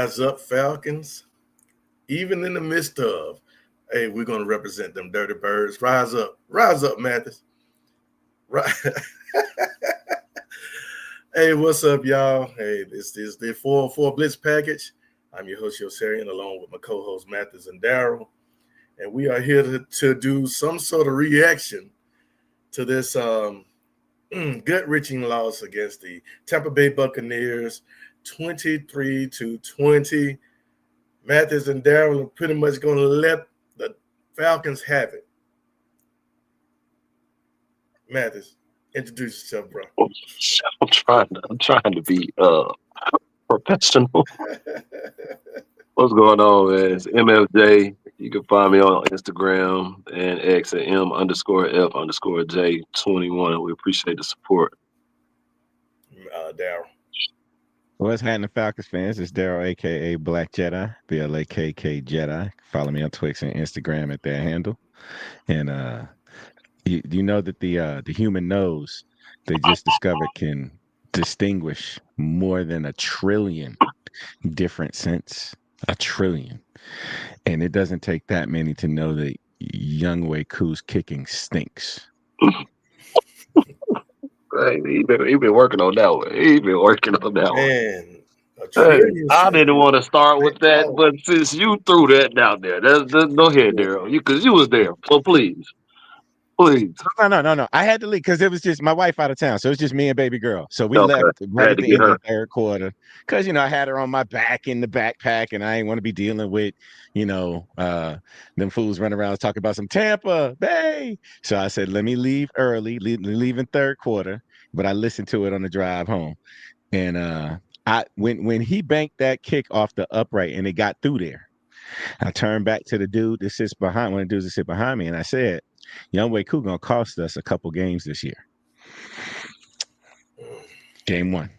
Rise up, Falcons. Even in the midst of, hey, we're going to represent them dirty birds. Rise up, Mathis. Right. Hey, what's up, y'all? Hey, this is the 404 Blitz package. I'm your host, Yosarian, along with my co-host, Mathis and Daryl. And we are here to do some sort of reaction to this gut-wrenching loss against the Tampa Bay Buccaneers, 23-20. Mathis and Daryl are pretty much going to let the Falcons have it. Mathis, introduce yourself, bro. I'm trying to be professional. What's going on, man? It's MFJ. You can find me on Instagram and X at M_F_J21. We appreciate the support. Daryl. What's happening, Falcons fans? It's Daryl, aka Black Jedi, BLAKK Jedi. Follow me on Twix and Instagram at that handle. And you know that the human nose they just discovered can distinguish more than 1 trillion different scents. 1 trillion. And it doesn't take that many to know that Young Wei Koo's kicking stinks. Hey, he been working on that one. Man, Hey, I didn't want to start with that, but since you threw that down there, go ahead, Daryl. Because you was there. So please. No. I had to leave because it was just my wife out of town. So it was just me and baby girl. So we left right at the end of the third quarter because, I had her on my back in the backpack and I didn't want to be dealing with, them fools running around talking about some Tampa Bay. So I said, let me leave early, leave in third quarter. But I listened to it on the drive home. And when he banked that kick off the upright and it got through there, I turned back to the dude that sits behind, one of the dudes that sit behind me, and I said, Young Wei Koo gonna cost us a couple games this year. Game 1.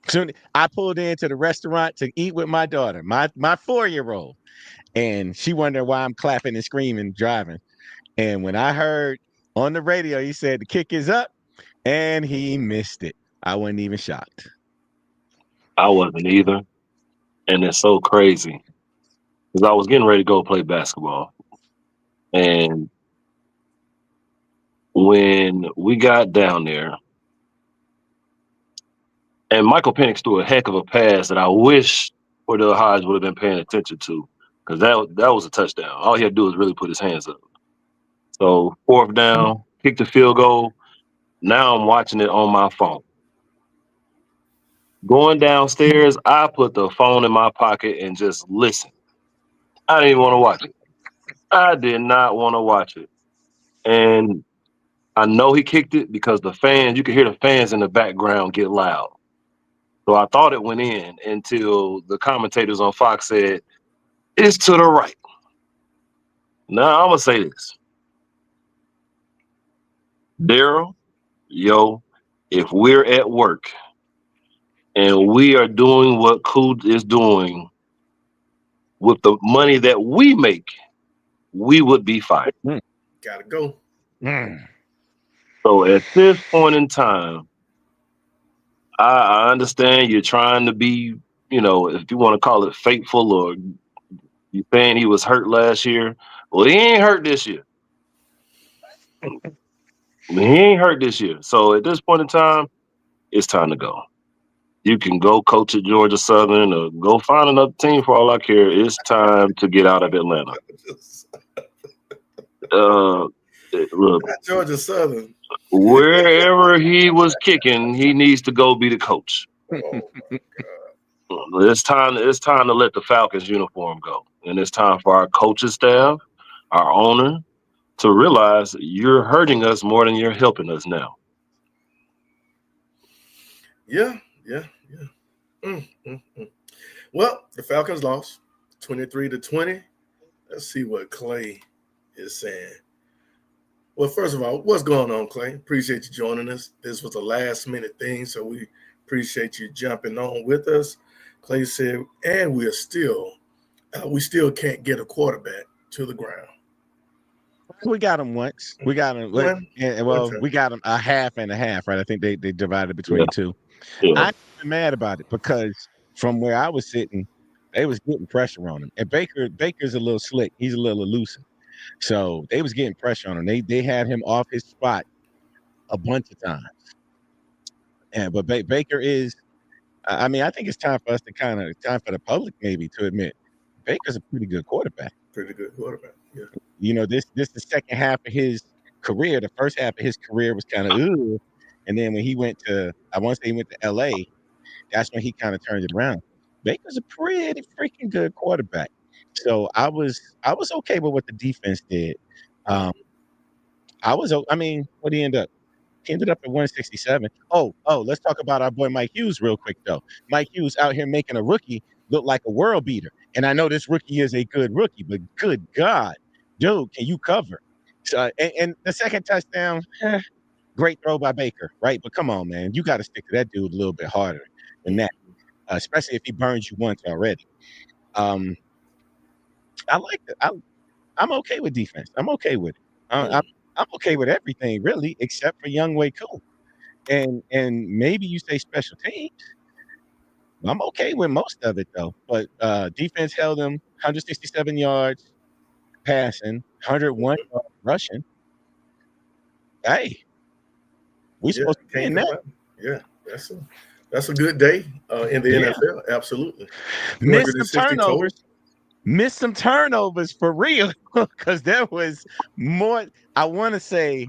Soon I pulled into the restaurant to eat with my daughter, my 4-year-old, and she wondered why I'm clapping and screaming driving. And when I heard on the radio, he said the kick is up, and he missed it. I wasn't even shocked. I wasn't either, and it's so crazy because I was getting ready to go play basketball, and when we got down there, and Michael Penix threw a heck of a pass that I wish Cordell Hodge would have been paying attention to, because that was a touchdown. All he had to do was really put his hands up. So 4th down, kick the field goal. Now I'm watching it on my phone. Going downstairs, I put the phone in my pocket and just listen. I didn't even want to watch it. I did not want to watch it. And I know he kicked it because you could hear the fans in the background get loud. So I thought it went in until the commentators on Fox said, it's to the right. Now I'm going to say this. Daryl, if we're at work and we are doing what Koo is doing with the money that we make, we would be fired. Gotta go. So at this point in time, I understand you're trying to be, if you want to call it faithful, or you saying he was hurt last year. Well, he ain't hurt this year. So at this point in time, it's time to go. You can go coach at Georgia Southern or go find another team for all I care. It's time to get out of Atlanta. Look, Georgia Southern. Wherever he was kicking, he needs to go be the coach. It's time to let the Falcons uniform go. And it's time for our coaching staff, our owner, to realize you're hurting us more than you're helping us now. Yeah. Well, the Falcons lost 23-20. Let's see what Clay is saying. Well, first of all, what's going on, Clay? Appreciate you joining us. This was a last-minute thing, so we appreciate you jumping on with us. Clay said, and we still can't get a quarterback to the ground. We got him once. We got him. We got him a half and a half, right? I think they divided between two. Yeah. I'm mad about it because from where I was sitting, they was getting pressure on him. And Baker's a little slick. He's a little elusive. So they was getting pressure on him. They had him off his spot a bunch of times. And but Baker is, I mean, I think it's time for us to time for the public maybe to admit Baker's a pretty good quarterback. Pretty good quarterback. Yeah. You know, this the second half of his career. The first half of his career was kind of and then when he went to, I want to say he went to LA, that's when he kind of turned it around. Baker's a pretty freaking good quarterback. So I was okay with what the defense did. I mean, what did he end up? He ended up at 167. Oh, let's talk about our boy Mike Hughes real quick though. Mike Hughes out here making a rookie look like a world beater. And I know this rookie is a good rookie, but good God, dude, can you cover? So, and the second touchdown, great throw by Baker, right? But come on, man, you got to stick to that dude a little bit harder than that, especially if he burns you once already. I like it. I'm okay with defense. I'm okay with it. I'm okay with everything really, except for Young Way Cool, and maybe you say special teams. I'm okay with most of it though. But defense held him 167 yards passing, 101 yards rushing. Hey, we supposed to be in that. Yeah, that's a good day in the NFL. Absolutely. Missed some turnovers for real, because there was more. I want to say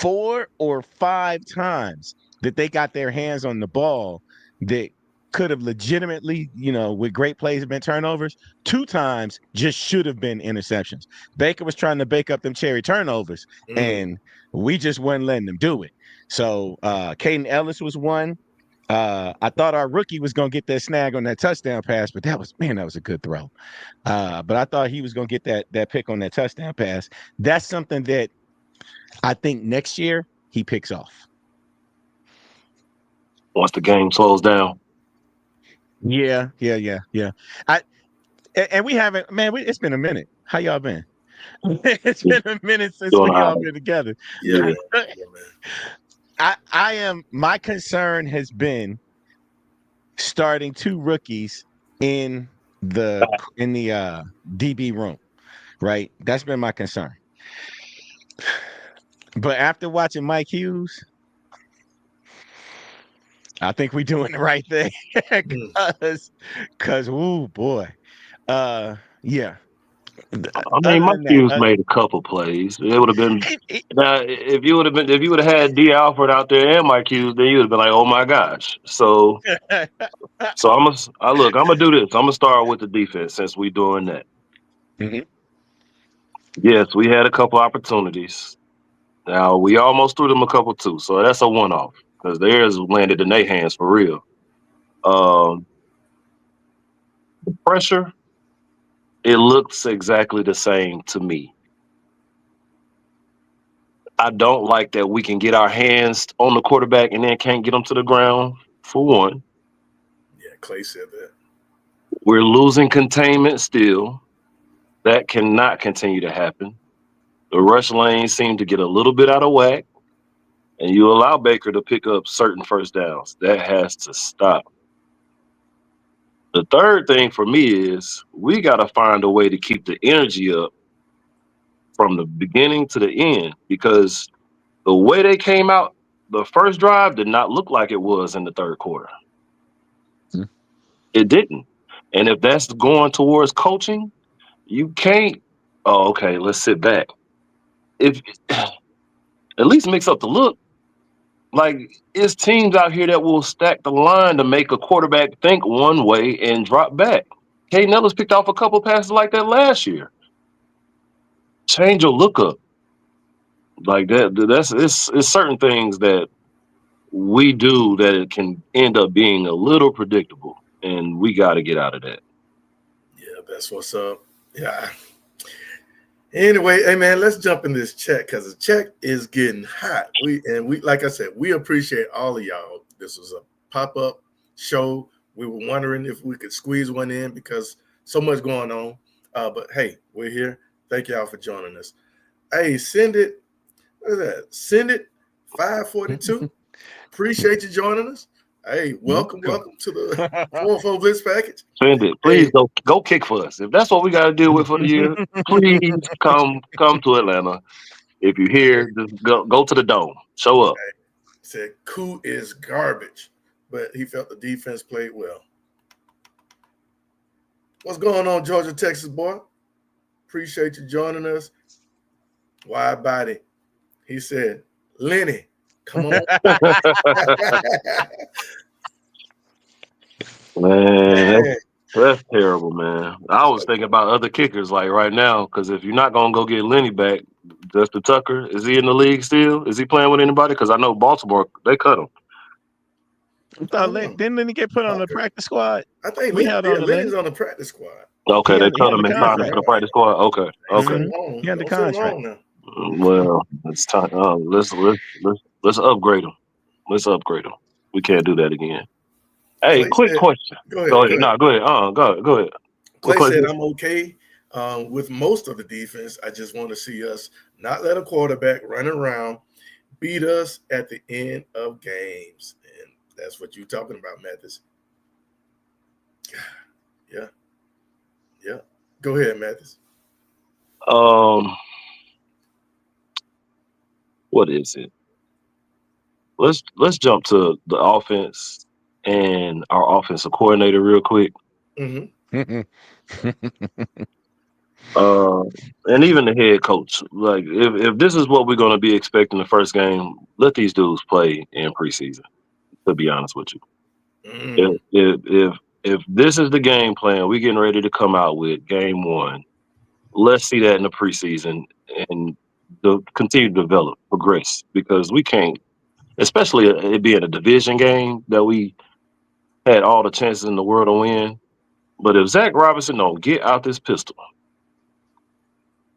4 or 5 times that they got their hands on the ball that could have legitimately, you know, with great plays have been turnovers. 2 times just should have been interceptions. Baker was trying to bake up them cherry turnovers, and we just weren't letting them do it. So Caden Ellis was one. I thought our rookie was going to get that snag on that touchdown pass, but that was a good throw. But I thought he was going to get that pick on that touchdown pass. That's something that I think next year he picks off. Once the game slows down. Yeah. And we haven't, man, it's been a minute. How y'all been? It's been a minute since we all been together. Yeah. My concern has been starting 2 rookies in the DB room, right? That's been my concern. But after watching Mike Hughes, I think we're doing the right thing. Cause ooh boy. Yeah. I mean, Mike Hughes made a couple plays. It would have been now if you would have had D. Alford out there and Mike Hughes, then you would have been like, oh my gosh. So I'm gonna do this. I'm gonna start with the defense since we're doing that. Mm-hmm. Yes, we had a couple opportunities. Now we almost threw them a couple too, so that's a one-off because theirs landed in their hands for real. The pressure, it looks exactly the same to me. I don't like that we can get our hands on the quarterback and then can't get them to the ground, for one. Yeah, Clay said that. We're losing containment still. That cannot continue to happen. The rush lanes seem to get a little bit out of whack, and you allow Baker to pick up certain first downs. That has to stop. The third thing for me is we got to find a way to keep the energy up from the beginning to the end, because the way they came out, the first drive did not look like it was in the third quarter. It didn't. And if that's going towards coaching, you can't, oh, okay, let's sit back. If at least mix up the look. Like, it's teams out here that will stack the line to make a quarterback think one way and drop back. Caden Ellis picked off a couple passes like that last year. Change your look up. Like that, it's certain things that we do that it can end up being a little predictable, and we got to get out of that. Yeah, that's what's up. Yeah. Anyway, hey man, let's jump in this chat because the chat is getting hot. We like I said, we appreciate all of y'all. This was a pop-up show. We were wondering if we could squeeze one in because so much going on. But hey, we're here. Thank y'all for joining us. Hey, send it. What is that? Send it 542. Appreciate you joining us. Hey, welcome to the 4-4 Blitz package. Send it. Please go kick for us. If that's what we got to deal with for the year, please come to Atlanta. If you're here, just go to the Dome. Show up. Hey, said Koo is garbage, but he felt the defense played well. What's going on, Georgia, Texas boy? Appreciate you joining us. Wide body. He said, Lenny, come on. Man, that's terrible, man. I was thinking about other kickers like right now, because if you're not going to go get Lenny back, Justin Tucker, is he in the league still? Is he playing with anybody? Because I know Baltimore, they cut him. Didn't Lenny get put on the practice squad? I think Lenny's on the practice squad. Okay, they cut him and signed him to the practice squad. Okay. He had the contract. Well, it's time. Let's upgrade him. Let's upgrade him. We can't do that again. Hey, quick question. Go ahead. No, go ahead. Go ahead. Clay said, I'm okay with most of the defense. I just want to see us not let a quarterback run around, beat us at the end of games. And that's what you're talking about, Mathis. Yeah. Go ahead, Mathis. What is it? Let's jump to the offense and our offensive coordinator real quick. Mm-hmm. And even the head coach. Like, if this is what we're going to be expecting the first game, let these dudes play in preseason. To be honest with you, if this is the game plan we're getting ready to come out with game one, let's see that in the preseason and continue to develop, progress, because we can't, especially it being a division game that we had all the chances in the world to win. But if Zach Robinson don't get out this pistol,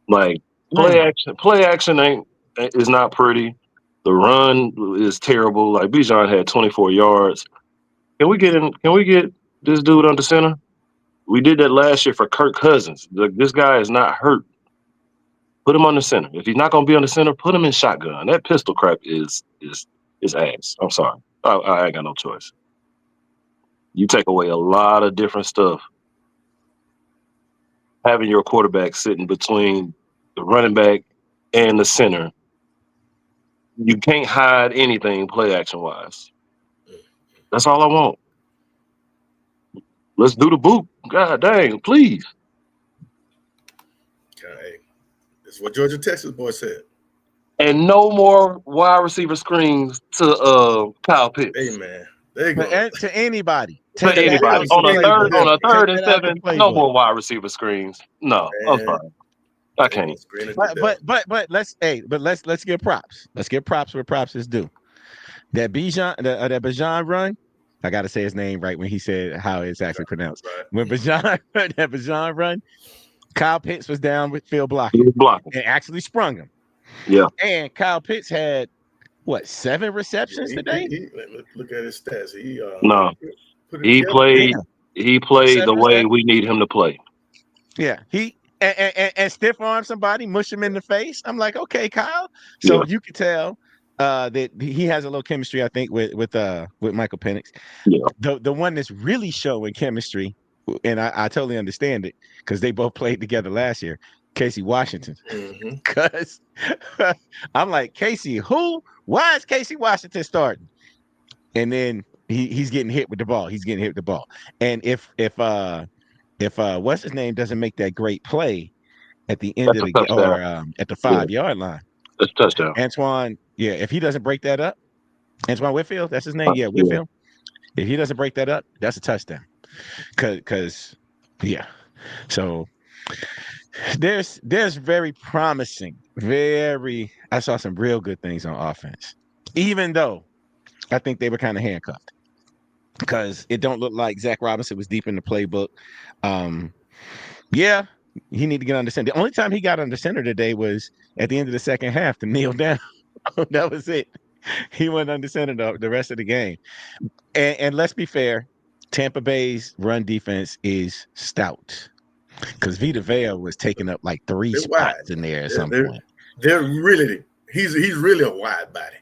like play action is not pretty. The run is terrible. Like Bijan had 24 yards. Can we get this dude under center? We did that last year for Kirk Cousins. This guy is not hurt. Put him on the center. If he's not going to be on the center, put him in shotgun. That pistol crap is ass. I'm sorry. I ain't got no choice. You take away a lot of different stuff. Having your quarterback sitting between the running back and the center, you can't hide anything play action wise. That's all I want. Let's do the boot. God dang, please. Okay. This is what Georgia, Texas boy said. And no more wide receiver screens to Kyle Pitts. Hey, man. There you go. To anybody. To anybody. On a third and 7, no more wide receiver screens. No, I'm sorry. I can't. But let's give props. Let's give props where props is due. That Bijan run, I got to say his name right when he said how it's actually pronounced. Right. When Bijan run, Kyle Pitts was down with field blocking. And actually sprung him. Yeah. And Kyle Pitts had, 7 receptions today? Look at his stats. He played the way we need him to play. Yeah. He and stiff arm somebody, mush him in the face. I'm like, okay, Kyle. So you can tell that he has a little chemistry, I think, with Michael Penix. Yeah. The one that's really showing chemistry, and I totally understand it because they both played together last year. Casey Washington. Because I'm like, Casey, who? Why is Casey Washington starting? And then he's getting hit with the ball. And if what's his name doesn't make that great play at the end of the game or at the 5-yard line, that's a touchdown. Antoine, if he doesn't break that up, Antoine Whitfield, that's his name. Whitfield. If he doesn't break that up, that's a touchdown. Cause so there's very promising, I saw some real good things on offense, even though I think they were kind of handcuffed because it don't look like Zach Robinson was deep in the playbook. He need to get under center. The only time he got under center today was at the end of the second half to kneel down. That was it. He went under center the rest of the game. And let's be fair, Tampa Bay's run defense is stout. Because Vita Vea was taking up like 3 spots in there at some point. He's really a wide body.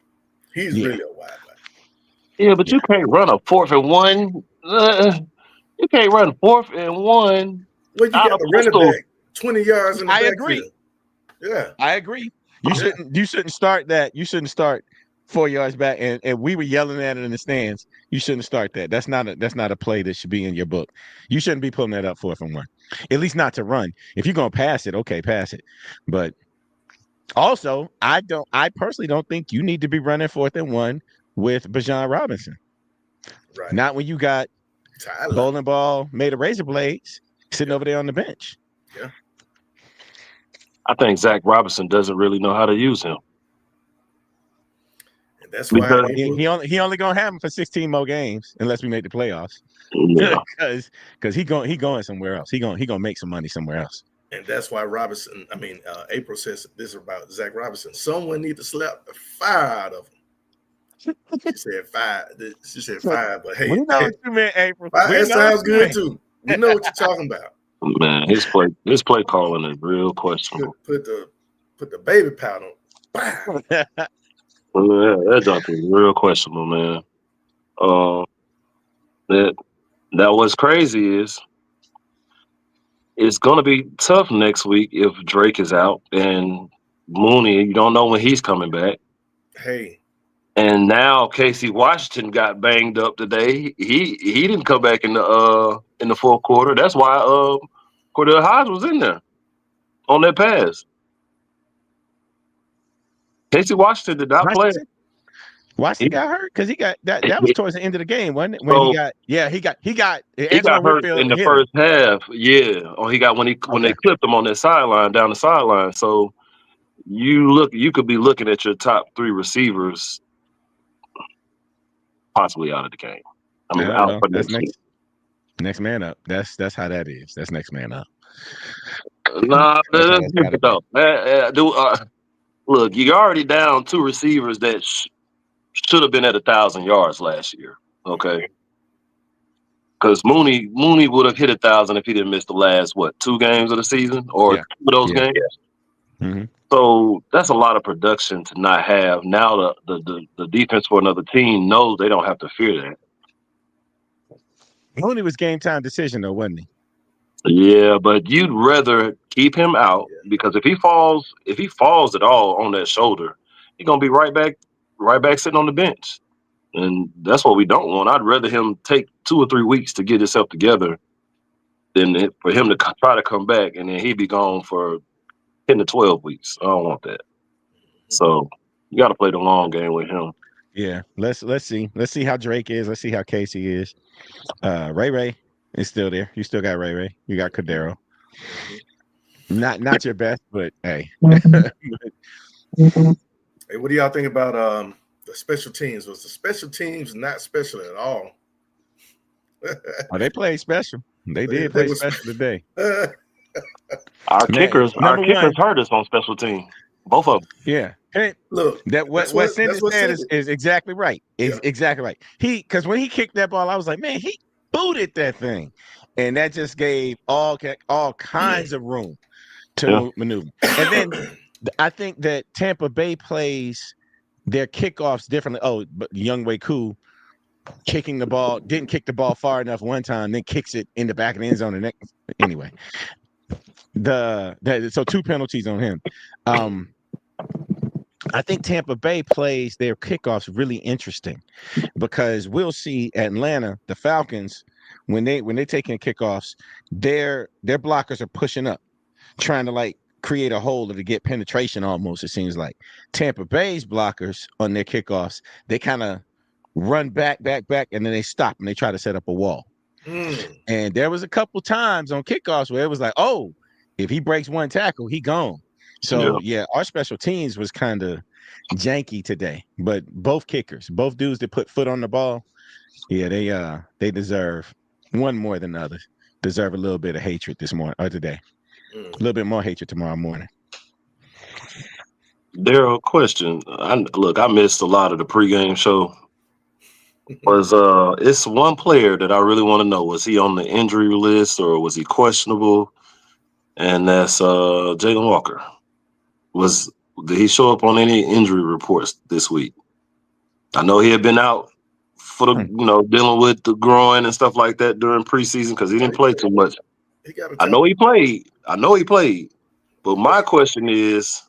He's really a wide body. Yeah, but you can't run a 4th and 1. You can't run 4th and 1 Well, you out got of the running pistol. back 20 yards in the I agree. backfield. Yeah. I agree. You Yeah. shouldn't start that. You shouldn't start 4 yards back. And we were yelling at it in the stands. You shouldn't start that. That's not a play that should be in your book. You shouldn't be pulling that up 4th and 1. At least not to run. If you're gonna pass it, okay, pass it. But also, I personally don't think you need to be running 4th and 1 with Bijan Robinson. Right. Not when you got Tyler. bowling ball made of razor blades sitting over there on the bench. Yeah. I think Zach Robinson doesn't really know how to use him. And that's why Because He only gonna have him for 16 more games unless we make the playoffs. yeah, Because he going somewhere else. He gonna make some money somewhere else. and that's why April says this about Zach Robinson. Someone need to slap the fire out of him. She said fire. She said fire, but hey, We know what you meant, April. that sounds good too. We know what you're talking about. man, his play calling is real questionable. Put the baby powder on. Wow. Yeah, that junk is real questionable, man. That what's crazy is it's gonna be tough next week if Drake is out and Mooney. You don't know when he's coming back. Hey. And now Casey Washington got banged up today. He didn't come back in the 4th quarter. That's why Cordell Hodge was in there on that pass. Casey Washington did not play. Washington got hurt because he got that. That was towards the end of the game, wasn't it? When So, he got he got hurt Whitfield in the hit first half. Yeah, or he got when they clipped him on that sideline down the sideline. So you could be looking at your top 3 receivers possibly out of the game. I mean, out for that's next week. Next man up. That's how that is. That's next man up. Nah, that's different though. Look, you're already down 2 receivers that should have been at 1,000 yards last year. Okay, because Mooney would have hit 1,000 if he didn't miss the last 2 games of the season or 2 of those games. Mm-hmm. So that's a lot of production to not have. Now the defense for another team knows they don't have to fear that. Mooney was game time decision though, wasn't he? Yeah, but you'd rather keep him out because if he falls at all on that shoulder, he's gonna be right back sitting on the bench, and that's what we don't want. I'd rather him take 2 or 3 weeks to get himself together than for him to try to come back and then he'd be gone for 10 to 12 weeks. I don't want that. So you got to play the long game with him. Yeah, let's see how Drake is. Let's see how Casey is. Ray is still there. You still got Ray. You got Cordero. Not your best, but hey. Hey, what do y'all think about the special teams? Was the special teams not special at all? They played special. They did play special today. Our kickers hurt us on special team. Both of them. Yeah. Hey, look, what Cindy said is exactly right. Exactly right. Because when he kicked that ball, I was like, man, he booted that thing, and that just gave all kinds of room to maneuver. And then I think that Tampa Bay plays their kickoffs differently. Oh, but Younghoe Koo kicking the ball, didn't kick the ball far enough one time, then kicks it in the back of the end zone. Anyway, so 2 penalties on him. I think Tampa Bay plays their kickoffs really interesting because we'll see Atlanta, the Falcons, when they taking kickoffs, their blockers are pushing up, trying to like create a hole to get penetration almost, it seems like. Tampa Bay's blockers on their kickoffs, they kind of run back, and then they stop and they try to set up a wall. And there was a couple times on kickoffs where it was like, oh, if he breaks one tackle, he gone. So yeah, our special teams was kind of janky today, but both kickers, both dudes that put foot on the ball, yeah, they deserve one more than the other. Deserve a little bit of hatred this morning or today. A little bit more hatred tomorrow morning. Daryl, question. I missed a lot of the pregame show. It's one player that I really want to know. Was he on the injury list or was he questionable? And that's Jalen Walker. Did he show up on any injury reports this week? I know he had been out for the dealing with the groin and stuff like that during preseason because he didn't play too much. He got I know he played. But my question is,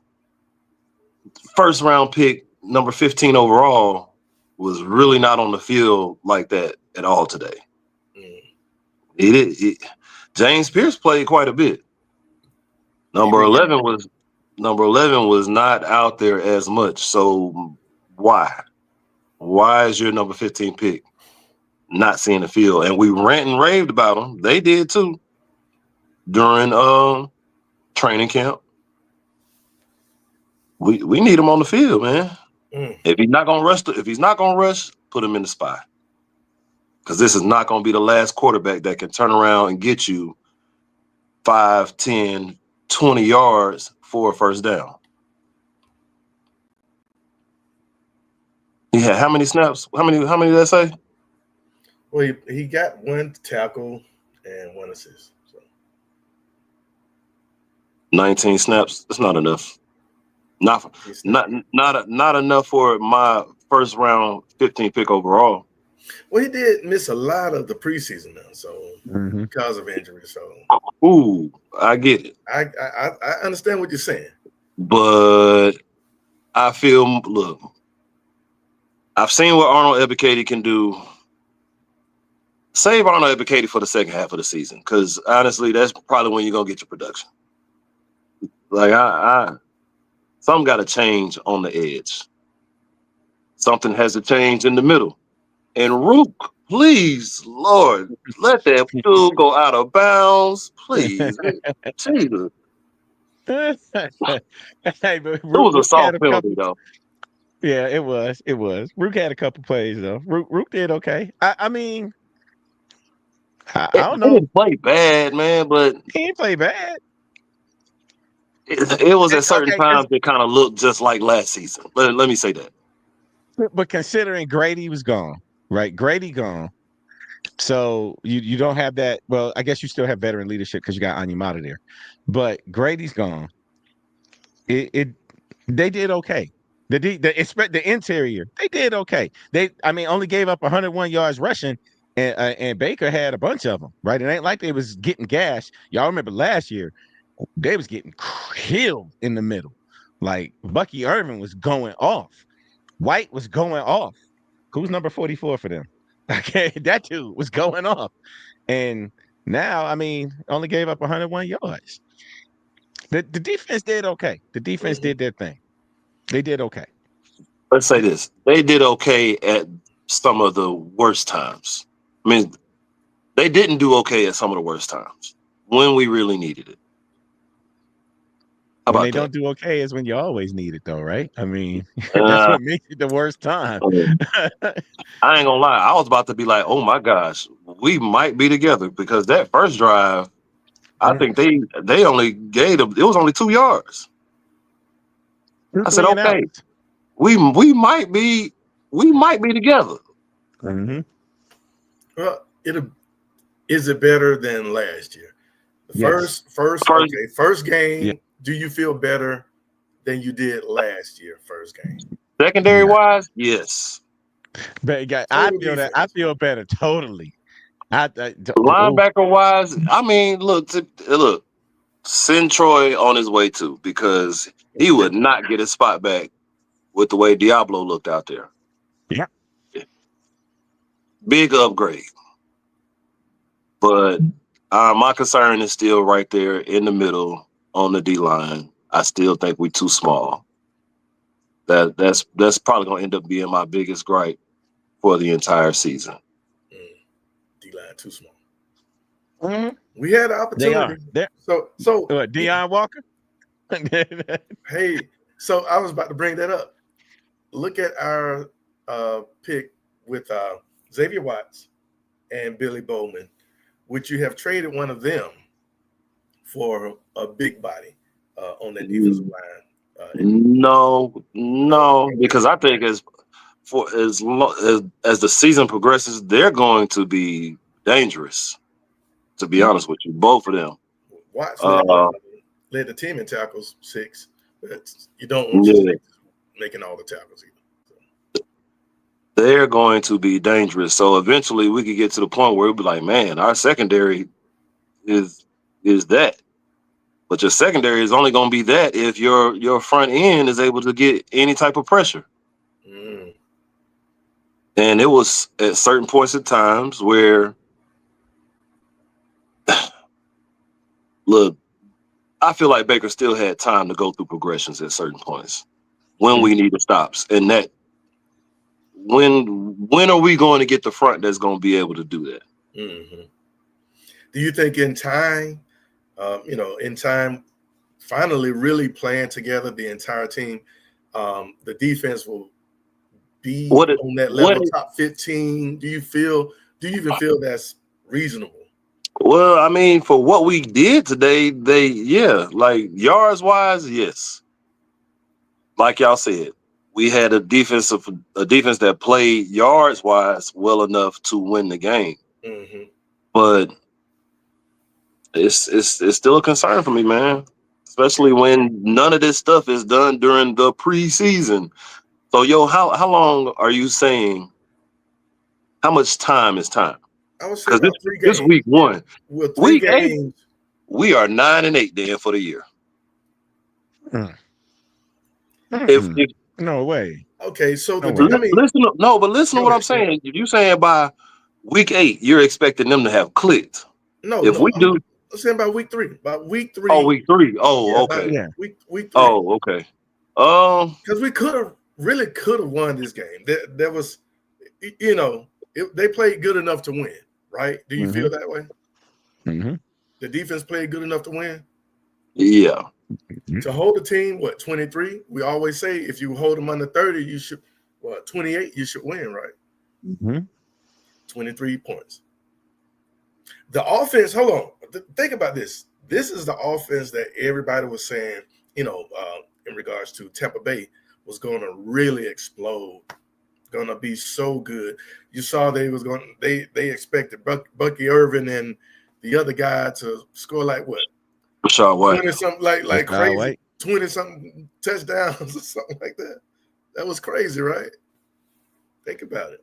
first round pick, number 15 overall, was really not on the field like that at all today. He did. James Pierce played quite a bit. Number 11 was not out there as much. So why? Why is your number 15 pick not seeing the field? And we rant and raved about him. They did too during training camp. We need him on the field, man. If he's not gonna rush, put him in the spot. Because this is not gonna be the last quarterback that can turn around and get you 5, 10, 20 yards for a first down. Yeah, how many snaps? How many did that say? Well, he got 1 tackle and 1 assist. So 19 snaps. That's not enough. Not enough for my first round 15 pick overall. Well, he did miss a lot of the preseason now, so because of injury. So, I get it. I understand what you're saying, but I feel I've seen what Arnold Ebiketie can do. Save Arnold Ebiketie for the second half of the season, because honestly, that's probably when you're gonna get your production. Like something got to change on the edge. Something has to change in the middle. And Rook, please, Lord, let that dude go out of bounds, please. Jesus. Hey, but It was a soft penalty, though. Yeah, it was. Rook had a couple plays, though. Rook did okay. I mean, I don't know. He didn't play bad, man, but he didn't play bad. It was at certain times that kind of looked just like last season. Let me say that. But considering Grady was gone, right? Grady gone. So you don't have that. Well, I guess you still have veteran leadership because you got Anyamata there. But Grady's gone. They did okay. The interior, they did okay. They only gave up 101 yards rushing, and Baker had a bunch of them, right? It ain't like they was getting gashed. Y'all remember last year, they was getting killed in the middle. Like Bucky Irvin was going off. White was going off. Who's number 44 for them? Okay, that dude was going off. And now, only gave up 101 yards. The defense did okay. The defense did their thing. They did okay. Let's say this. They did okay at some of the worst times. They didn't do okay at some of the worst times when we really needed it. When they don't do okay is when you always need it, though, right? That's what makes it the worst time. I ain't gonna lie. I was about to be like, oh my gosh, we might be together, because that first drive, I think they only gave them, it was only 2 yards. I said, okay, we might be together. Well, is it better than last year? The first game. Yeah. Do you feel better than you did last year? First game. Secondary wise, yes. But I feel better totally. Linebacker wise, look, send Troy on his way too, because he would not get his spot back with the way Diablo looked out there. Yeah. Big upgrade. But my concern is still right there in the middle on the D-line. I still think we're too small. That's probably going to end up being my biggest gripe for the entire season. D-line too small. Mm-hmm. We had an opportunity. So Deion Walker? Hey, so I was about to bring that up. Look at our pick with Xavier Watts and Billy Bowman. Would you have traded one of them for a big body on that defensive line? No, because I think as the season progresses, they're going to be dangerous. To be honest with you, both of them. Watts led the team in tackles 6, but you don't want you making all the tackles either. So. they're going to be dangerous. So eventually we could get to the point where we'll be like, man, our secondary is that. But your secondary is only going to be that if your front end is able to get any type of pressure. Mm. And it was at certain points in times where, look, I feel like Baker still had time to go through progressions at certain points when we needed stops. And that when are we going to get the front that's going to be able to do that? Mm-hmm. Do you think in time, finally really playing together, the entire team, the defense will be on that level, top 15? Do you even feel that's reasonable? Well, I mean, for what we did today, like yards wise, yes. Like y'all said, we had a defense that played yards wise well enough to win the game. Mm-hmm. But it's still a concern for me, man. Especially when none of this stuff is done during the preseason. So, how long are you saying? How much time is time? I would say about 3 games. This week 1. Well, 3 week games. 8, we are 9-8 then for the year. No way. Okay, so listen to what I'm saying. If you're saying by week 8, you're expecting them to have clicked. I'm saying by week 3. By week 3. Oh, week 3. Oh, okay. Yeah. Week 3. Oh, okay. Because we could have won this game. There was, they played good enough to win, right? Do you feel that way? Mm-hmm. The defense played good enough to win? Yeah. To hold the team, 23? We always say if you hold them under 30, you should, 28, you should win, right? Mm-hmm. 23 points. The offense, hold on. Think about this. This is the offense that everybody was saying, in regards to Tampa Bay, was going to really explode, going to be so good. You saw they expected Bucky Irvin and the other guy to score like what? Rashad White. 20-something like crazy, 20-something touchdowns or something like that. That was crazy, right? Think about it.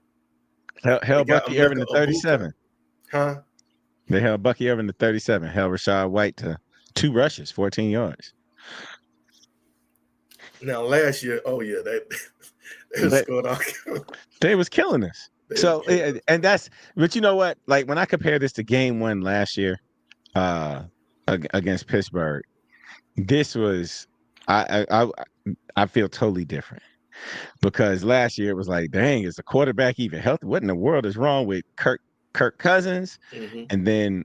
Held Bucky Irvin to 37. Huh? They held Bucky Irvin to 37. Held Rashad White to 2 rushes, 14 yards. Now last year, they scored all. They was killing us. But you know what? Like when I compare this to game 1 last year, against Pittsburgh, this was I feel totally different, because last year it was like, dang, is the quarterback even healthy? What in the world is wrong with Kirk Cousins? Mm-hmm. And then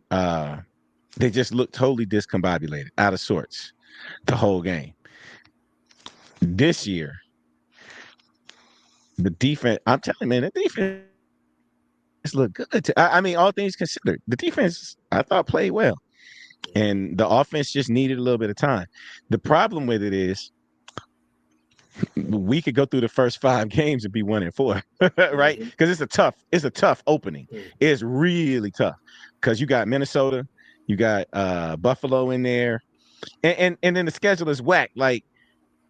they just looked totally discombobulated, out of sorts the whole game. This year, the defense, I'm telling you, man, the defense looked good. I mean, all things considered, the defense, I thought, played well. And the offense just needed a little bit of time. The problem with it is we could go through the first 5 games and be 1-4, right? Because it's a tough opening. It's really tough because you got Minnesota, you got Buffalo in there, and then the schedule is whack. Like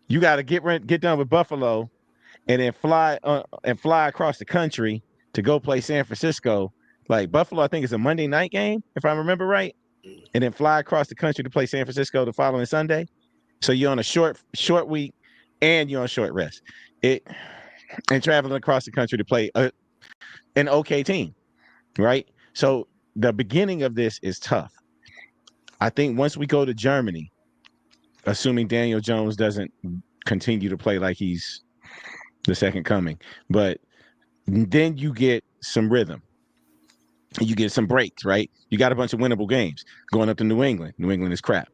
you got to get done with Buffalo, and then fly across the country to go play San Francisco. Like Buffalo, I think it's a Monday night game, if I remember right. And then fly across the country to play San Francisco the following Sunday. So you're on a short week and you're on short rest. And traveling across the country to play an okay team, right? So the beginning of this is tough. I think once we go to Germany, assuming Daniel Jones doesn't continue to play like he's the second coming, but then you get some rhythm. You get some breaks, right? You got a bunch of winnable games going up to New England. New England is crap.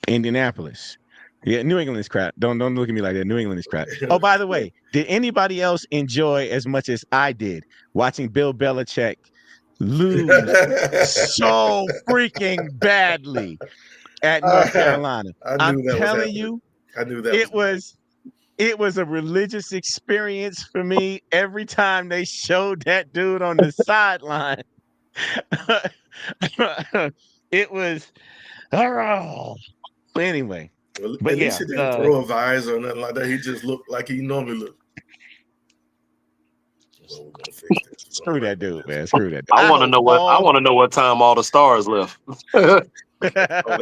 Indianapolis. Yeah, New England is crap. Don't look at me like that. New England is crap. Oh, by the way, did anybody else enjoy as much as I did watching Bill Belichick lose so freaking badly at North Carolina? I'm telling you, I knew that it was a religious experience for me every time they showed that dude on the sideline. It was, anyway. Well, at least he didn't throw a visor or nothing like that. He just looked like he normally looked. Well, we're gonna fix this. Screw that dude, man. Screw that dude. I want to know what time all the stars left. Oh, they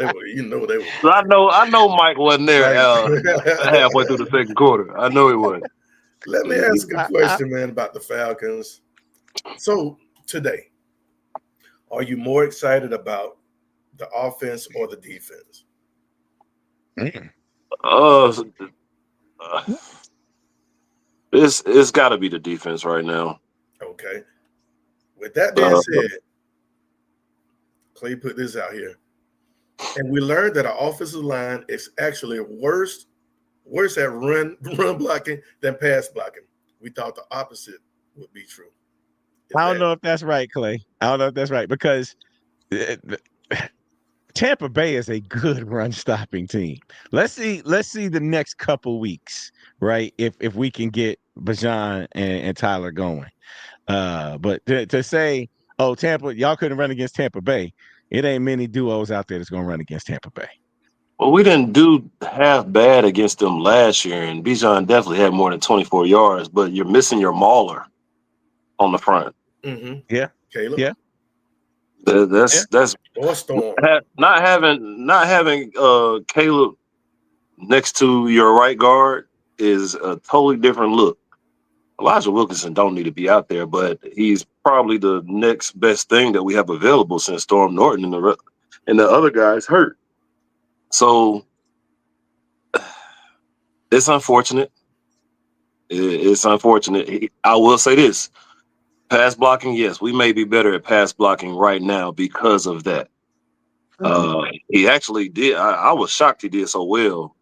were. You know they were. I know Mike wasn't there Like, halfway through the second quarter. I know he wasn't. let me ask a question, man, about the Falcons. So today, are you more excited about the offense or the defense? It's got to be the defense right now. Okay. With that being said, Clay put this out here, and we learned that our offensive line is actually worse at run blocking than pass blocking. We thought the opposite would be true. I don't know if that's right, Clay. I don't know if that's right because Tampa Bay is a good run stopping team. Let's see the next couple weeks, right? If we can get Bajan and Tyler going. But to say, oh, Tampa, y'all couldn't run against Tampa Bay. It ain't many duos out there that's going to run against Tampa Bay. Well, we didn't do half bad against them last year, and Bijan definitely had more than 24 yards, but you're missing your mauler on the front. Mm-hmm. Yeah. Caleb. Yeah. That's or Storm. Not having Caleb next to your right guard is a totally different look. Elijah Wilkinson don't need to be out there, but he's probably the next best thing that we have available since Storm Norton and the other guys hurt. So it's unfortunate. It's unfortunate. I will say this. Pass blocking, yes, we may be better at pass blocking right now because of that. He actually did. I was shocked he did so well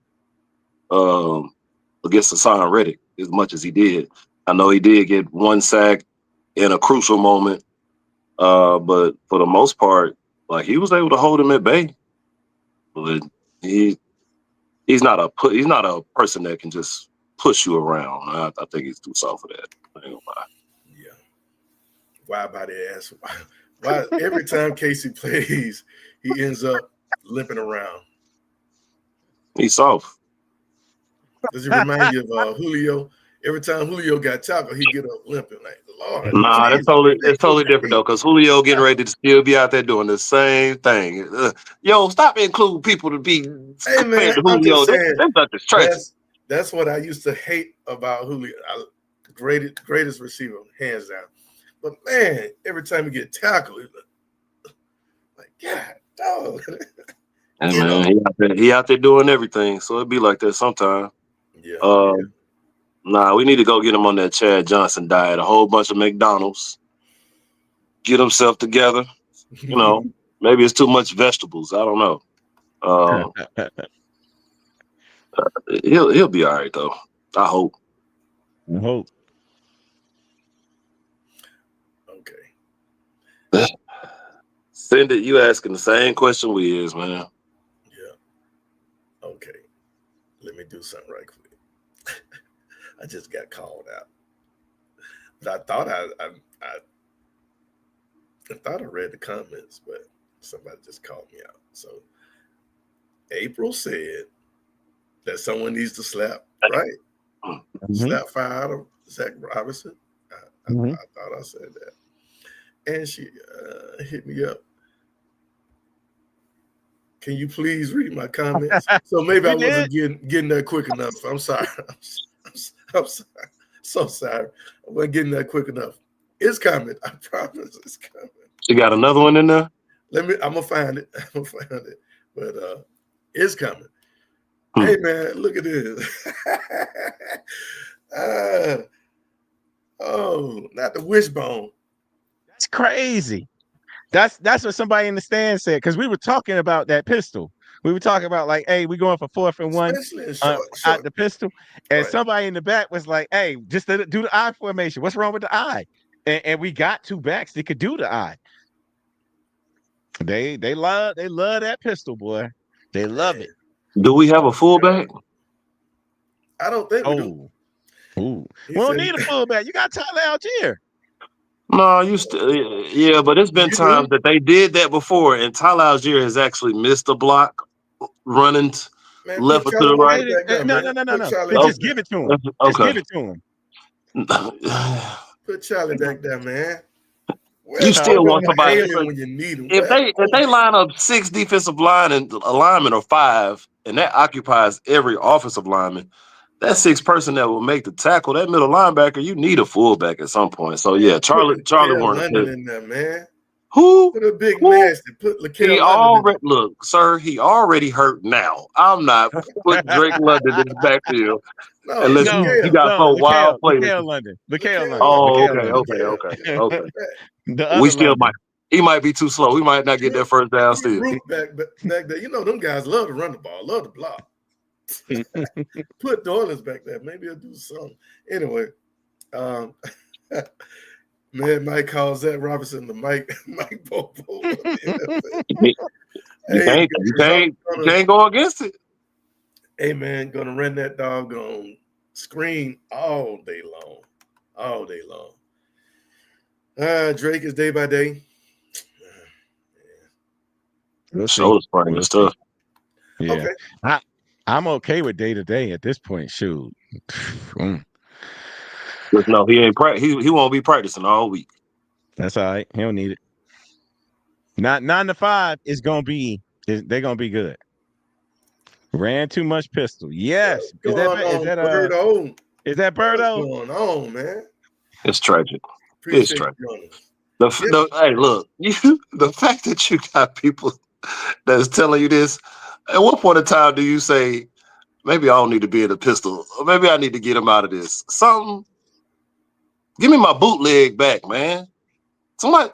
against Hassan Reddick as much as he did. I know he did get one sack in a crucial moment, but for the most part, like he was able to hold him at bay. But he's not a person that can just push you around. I think he's too soft for that. I ain't gonna lie. Yeah. Why by the ass? Why every time Casey plays, he ends up limping around? He's soft. Does he remind you of Julio? Every time Julio got tackled, he get up limping. Like, Lord. Nah, it's totally different though, because Julio getting ready to still be out there doing the same thing. Yo, stop including people to be compared to Julio. That's not the stretch. That's what I used to hate about Julio. Greatest receiver, hands down. But man, every time you get tackled, like, God, dog. And man, he out there doing everything, so it'd be like that sometime. Yeah. Nah, we need to go get him on that Chad Johnson diet. A whole bunch of McDonald's. Get himself together. You know, maybe it's too much vegetables. I don't know. He'll be all right though. I hope. I hope. Okay. Send it. You asking the same question we is, man. Yeah. Okay. Let me do something right quick. I just got called out. But I thought I read the comments, but somebody just called me out. So April said that someone needs to slap, right? Mm-hmm. Slap fire out of Zach Robinson. I thought I said that. And she hit me up. Can you please read my comments? So maybe I wasn't getting there quick enough. I'm sorry. I'm sorry. So sorry. I wasn't getting that quick enough. It's coming. I promise it's coming. You got another one in there? I'm gonna find it. But it's coming. Hey man, look at this. Not the wishbone. That's crazy. That's what somebody in the stand said, because we were talking about that pistol. We were talking about like, hey, we going for 4th and 1 out the pistol. And somebody in the back was like, hey, just do the eye formation. What's wrong with the eye? And we got 2 backs that could do the eye. They love that pistol, boy. They love it. Do we have a fullback? I don't think we do. Ooh. We don't need a fullback. You got Tyler Algier. No, yeah, but it's been times that they did that before, and Tyler Algier has actually missed a block running left or to the right. No. Just give it to him. Okay. Just give it to him. Put Charlie back there, man. You still want somebody when you need him. If they line up 6 defensive line and a lineman or 5, and that occupies every offensive lineman, that 6th person that will make the tackle, that middle linebacker, you need a fullback at some point. So yeah, Charlie London in there, man. Who? Put a big nasty. Put He already look, sir. He already hurt now. I'm not putting Drake London in the backfield. Unless you got some wild players. Mikhail London. Oh, okay. We still might. He might be too slow. We might not get that first down still. Back there. You know, them guys love to run the ball, love to block. Put Doyle's back there. Maybe he'll do something. Anyway, man, Mike calls that Robinson the Mike Bobo. You can't go against it. Hey, man, gonna run that doggone screen all day long. All day long. Drake is day by day. Shoulder sprain is tough. Yeah. Okay. I'm okay with day to day at this point. Shoot. No, he ain't he won't be practicing all week. That's all right. He don't need it. 9 to 5 is gonna be they're gonna be good. Ran too much pistol. Yes. Is that Birdo? Is that Birdo? What's going on, man? It's tragic. It's tragic. Hey, look, the fact that you got people that's telling you this, at what point in time do you say, maybe I don't need to be in a pistol, or maybe I need to get him out of this? Something. Give me my bootleg back, man. Somebody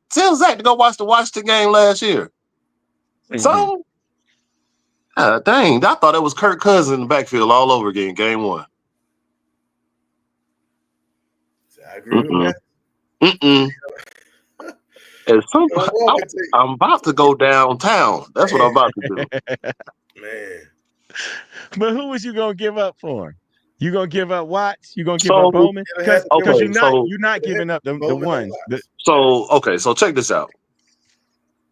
tell Zach to go watch the Washington game last year. Something. Dang, I thought it was Kirk Cousins in the backfield all over again, game 1. I agree with that. I'm about to go downtown. That's what I'm about to do. Man. But who was you gonna give up for? You gonna give up Watts? You gonna give up Bowman? Because you're not giving up the ones. So check this out.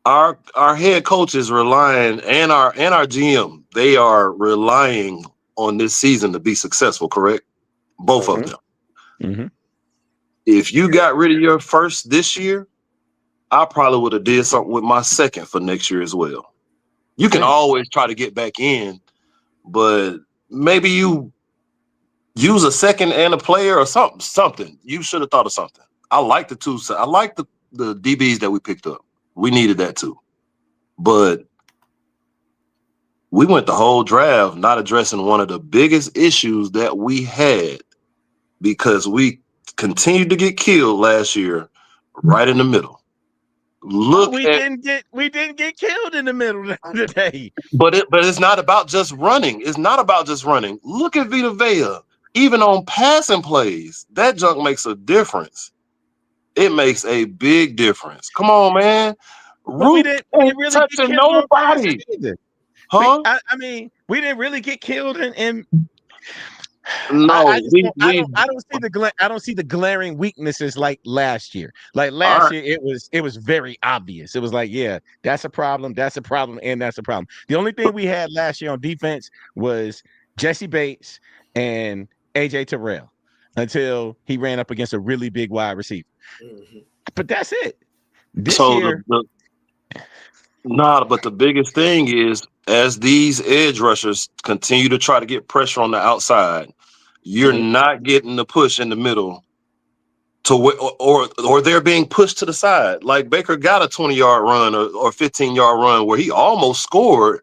Our head coach is relying, and our GM, they are relying on this season to be successful, correct? Both of them. Mm-hmm. If you got rid of your first this year, I probably would have did something with my second for next year as well. You can always try to get back in, but maybe you use a second and a player or something. You should have thought of something. I like the DBs that we picked up. We needed that too. But we went the whole draft not addressing one of the biggest issues that we had, because we continued to get killed last year right in the middle. We didn't get killed in the middle today. But it's not about just running. It's not about just running. Look at Vita Vea. Even on passing plays, that junk makes a difference. It makes a big difference. Come on, man. We didn't really touching nobody. Huh? We didn't really get killed in No, I don't see the glaring weaknesses like last year. Like last year, it was very obvious. It was like, yeah, that's a problem, and that's a problem. The only thing we had last year on defense was Jesse Bates and AJ Terrell until he ran up against a really big wide receiver. Mm-hmm. But that's it. This year, but the biggest thing is, as these edge rushers continue to try to get pressure on the outside, you're not getting the push in the middle or they're being pushed to the side. Like Baker got a 20-yard run or 15-yard run where he almost scored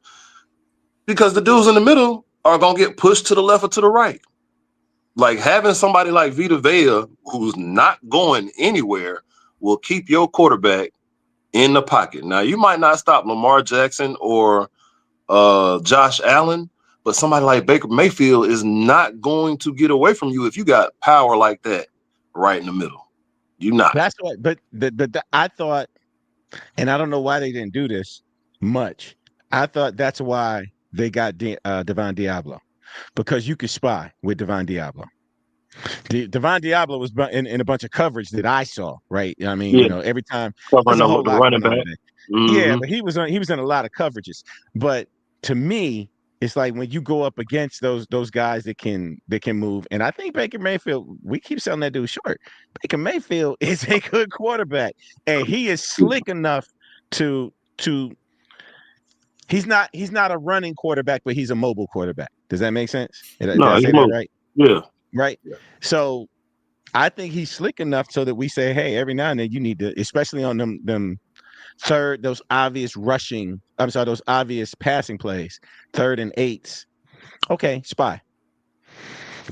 because the dudes in the middle are going to get pushed to the left or to the right. Like having somebody like Vita Vea, who's not going anywhere, will keep your quarterback in the pocket. Now, you might not stop Lamar Jackson or Josh Allen, but somebody like Baker Mayfield is not going to get away from you if you got power like that right in the middle. You're not. That's what. But I thought, and I don't know why they didn't do this much. I thought that's why they got Devon Diablo, because you could spy with Devon Diablo. Devon Diablo was in a bunch of coverage that I saw. Right. I mean, every time there's a whole lot running back. Mm-hmm. Yeah, but he was in a lot of coverages. But to me, it's like when you go up against those guys that can move. And I think Baker Mayfield, we keep selling that dude short. Baker Mayfield is a good quarterback, and he is slick enough to he's not a running quarterback, but he's a mobile quarterback. Does that make sense? Did I say that right? Yeah. Right. Yeah. So I think he's slick enough so that we say, hey, every now and then you need to, especially on those obvious passing plays, 3rd and 8s. Okay, spy.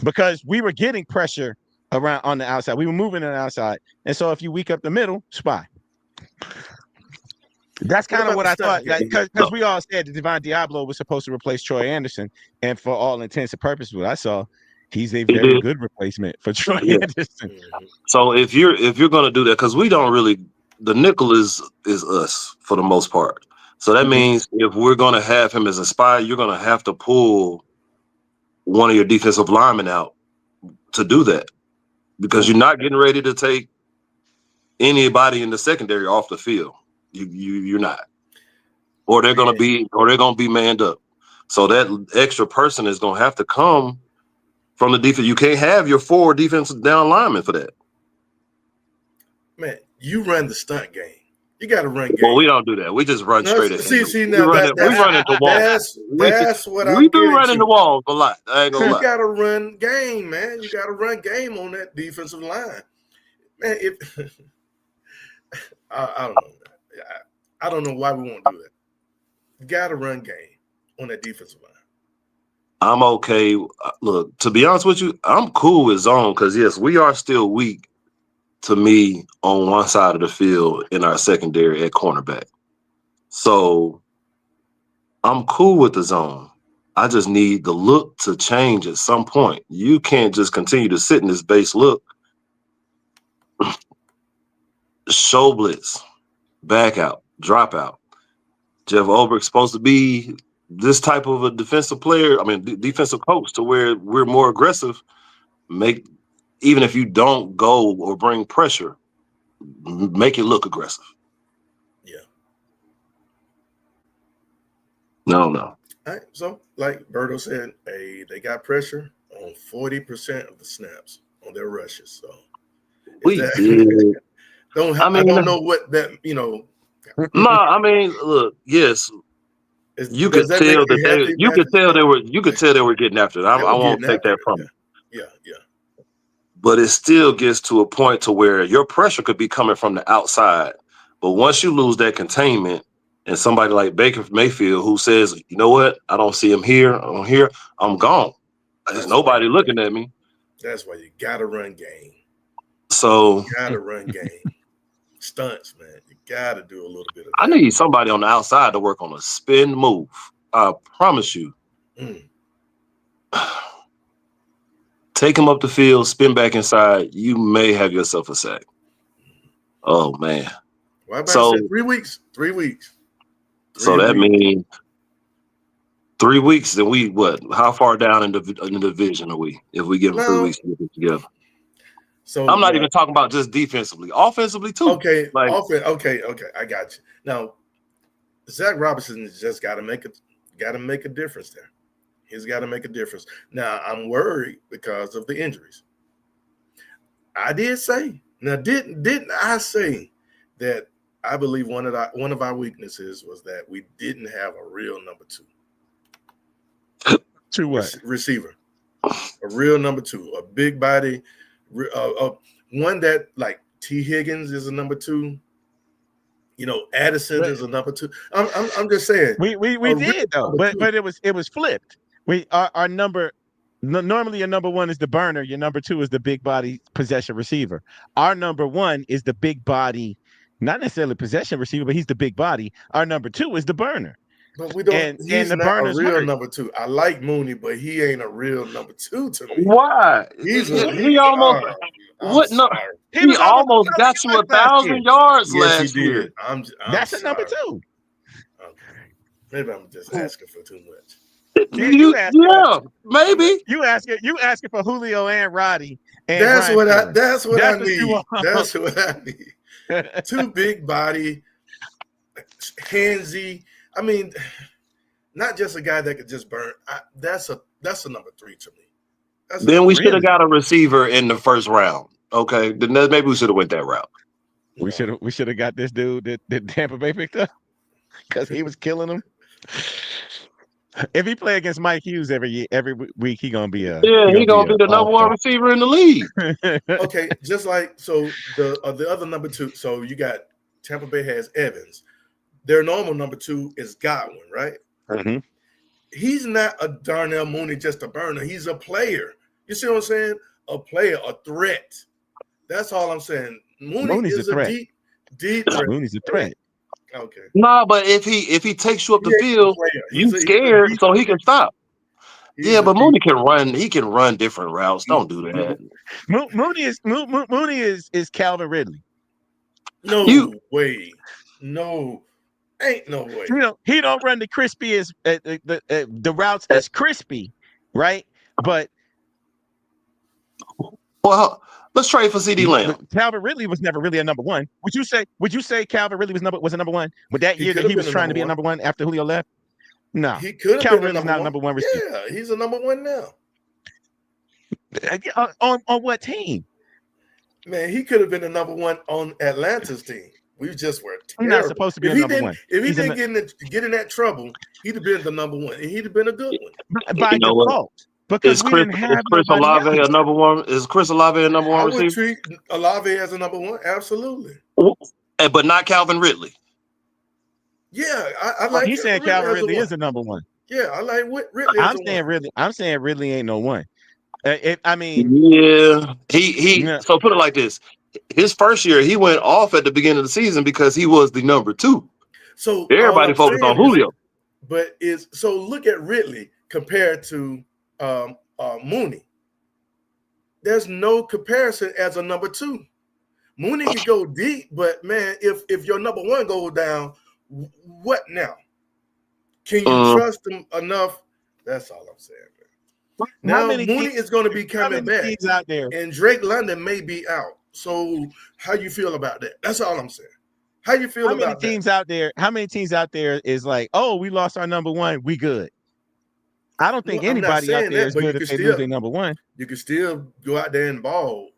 Because we were getting pressure around on the outside. We were moving on the outside. And so if you weak up the middle, spy. That's kind of what I thought. Because we all said that Devon Diablo was supposed to replace Troy Anderson. And for all intents and purposes, what I saw, he's a very good replacement for Troy Anderson. So if you're gonna do that, because we don't really, the nickel is us for the most part. So that means if we're gonna have him as a spy, you're gonna have to pull one of your defensive linemen out to do that, because you're not getting ready to take anybody in the secondary off the field. You're not, or they're gonna be manned up. So that extra person is gonna have to come from the defense. You can't have your 4 defensive down linemen for that. Man, you run the stunt game. You got to run game. Well, we don't do that. We just run straight ahead. See, now we run into walls. That's what we do run into walls a lot. I ain't gonna lie. You got to run game, man. You got to run game on that defensive line, man. I don't know. I don't know why we won't do that. You got to run game on that defensive line. I'm okay. Look, to be honest with you, I'm cool with zone because, yes, we are still weak to me on one side of the field in our secondary at cornerback. So I'm cool with the zone. I just need the look to change at some point. You can't just continue to sit in this base look. Show blitz, back out, drop out. Jeff Ulbricht's supposed to be this type of a defensive player, defensive coach, to where we're more aggressive. Even if you don't go or bring pressure, make it look aggressive. Yeah. No. All right. So, like Berto said, they got pressure on 40% of the snaps on their rushes. So did. I don't know what that, No, look, yes. You could tell they were getting after it. I won't take that from you. Yeah. But it still gets to a point to where your pressure could be coming from the outside. But once you lose that containment, and somebody like Baker Mayfield who says, you know what, I don't see him here, I'm gone. There's nobody looking at me. That's why you gotta run game. So you gotta run game. Stunts, man. You gotta do a little bit of that. I need somebody on the outside to work on a spin move. I promise you. Take him up the field, spin back inside. You may have yourself a sack. Oh man! Why about 3 weeks? 3 weeks. That means 3 weeks. Then we what? How far down in the division are we? If we give them 3 weeks to get it together. So I'm not even talking about just defensively, offensively too. Okay, okay. I got you. Now, Zach Robinson has just got to make a difference there. He's got to make a difference. Now, I'm worried because of the injuries. I did say, now didn't I say that I believe one of our weaknesses was that we didn't have a real number 2. To what? Receiver. A real number 2, a big body, one that like T. Higgins is a number 2. Addison is a number 2. I'm just saying. We did though, but it was flipped. Our number, normally your number 1 is the burner. Your number 2 is the big body possession receiver. Our number 1 is the big body, not necessarily possession receiver, but he's the big body. Our number 2 is the burner. But we don't. He's not a real number 2. I like Mooney, but he ain't a real number 2 to me. Why? He almost what? No, he almost got you 1,000 yards last year. That's a number 2. Okay, maybe I'm just asking for too much. Maybe you asking for Julio and Roddy. And that's what I need. That's what I need. 2 big body, handsy. Not just a guy that could just burn. That's a number 3 to me. Then we should have got a receiver in the first round. Okay, then maybe we should have went that route. We should have got this dude that Tampa Bay picked up because he was killing them. If he play against Mike Hughes every week, he gonna be he gonna be the number 1 receiver in the league. Okay, just like the other number 2. So you got Tampa Bay has Evans. Their normal number 2 is Godwin, right? Mm-hmm. He's not a Darnell Mooney, just a burner. He's a player. You see what I'm saying? A player, a threat. That's all I'm saying. Mooney's is a threat. Deep threat. Mooney's a threat. Okay. Nah, but if he takes you up the field, you scared, so he can stop. But Mooney can run. He can run different routes. Don't do that. Mooney is Calvin Ridley. No way. No, ain't no way. He don't run the crispy as the routes as crispy, right? But let's trade for CD Lamb. Calvin Ridley was never really a number 1. Would you say Calvin Ridley was a number 1? Would that year that he was trying to be a number 1 after Julio left? No, he could have Calvin been Ridley's not a number 1 receiver. Yeah, he's a number 1 now. On what team? Man, he could have been a number 1 on Atlanta's team. We just were terrible. He's not supposed to be a number 1. If he didn't get in that trouble, he'd have been the number 1, and he'd have been a good one. By default. Because we didn't have Chris Olave a number 1? Is Chris Olave a number 1 receiver? I would treat Olave as a number 1, absolutely. But not Calvin Ridley. Yeah, I like. He's saying Calvin Ridley is a number 1. Yeah, I like Ridley. I'm saying Ridley ain't no 1. So put it like this: his first year, he went off at the beginning of the season because he was the number 2. So everybody focused on Julio. But look at Ridley compared to Mooney. There's no comparison as a number 2. Mooney can go deep, but man, if your number 1 goes down, what now? Can you trust him enough? That's all I'm saying, man. Now Mooney is going to be coming back, out there, and Drake London may be out. So how you feel about that? That's all I'm saying. How you feel about that? How many teams out there is like, oh, we lost our number 1, we good? I don't think anybody out there is good if they lose their number 1. You can still go out there and ball.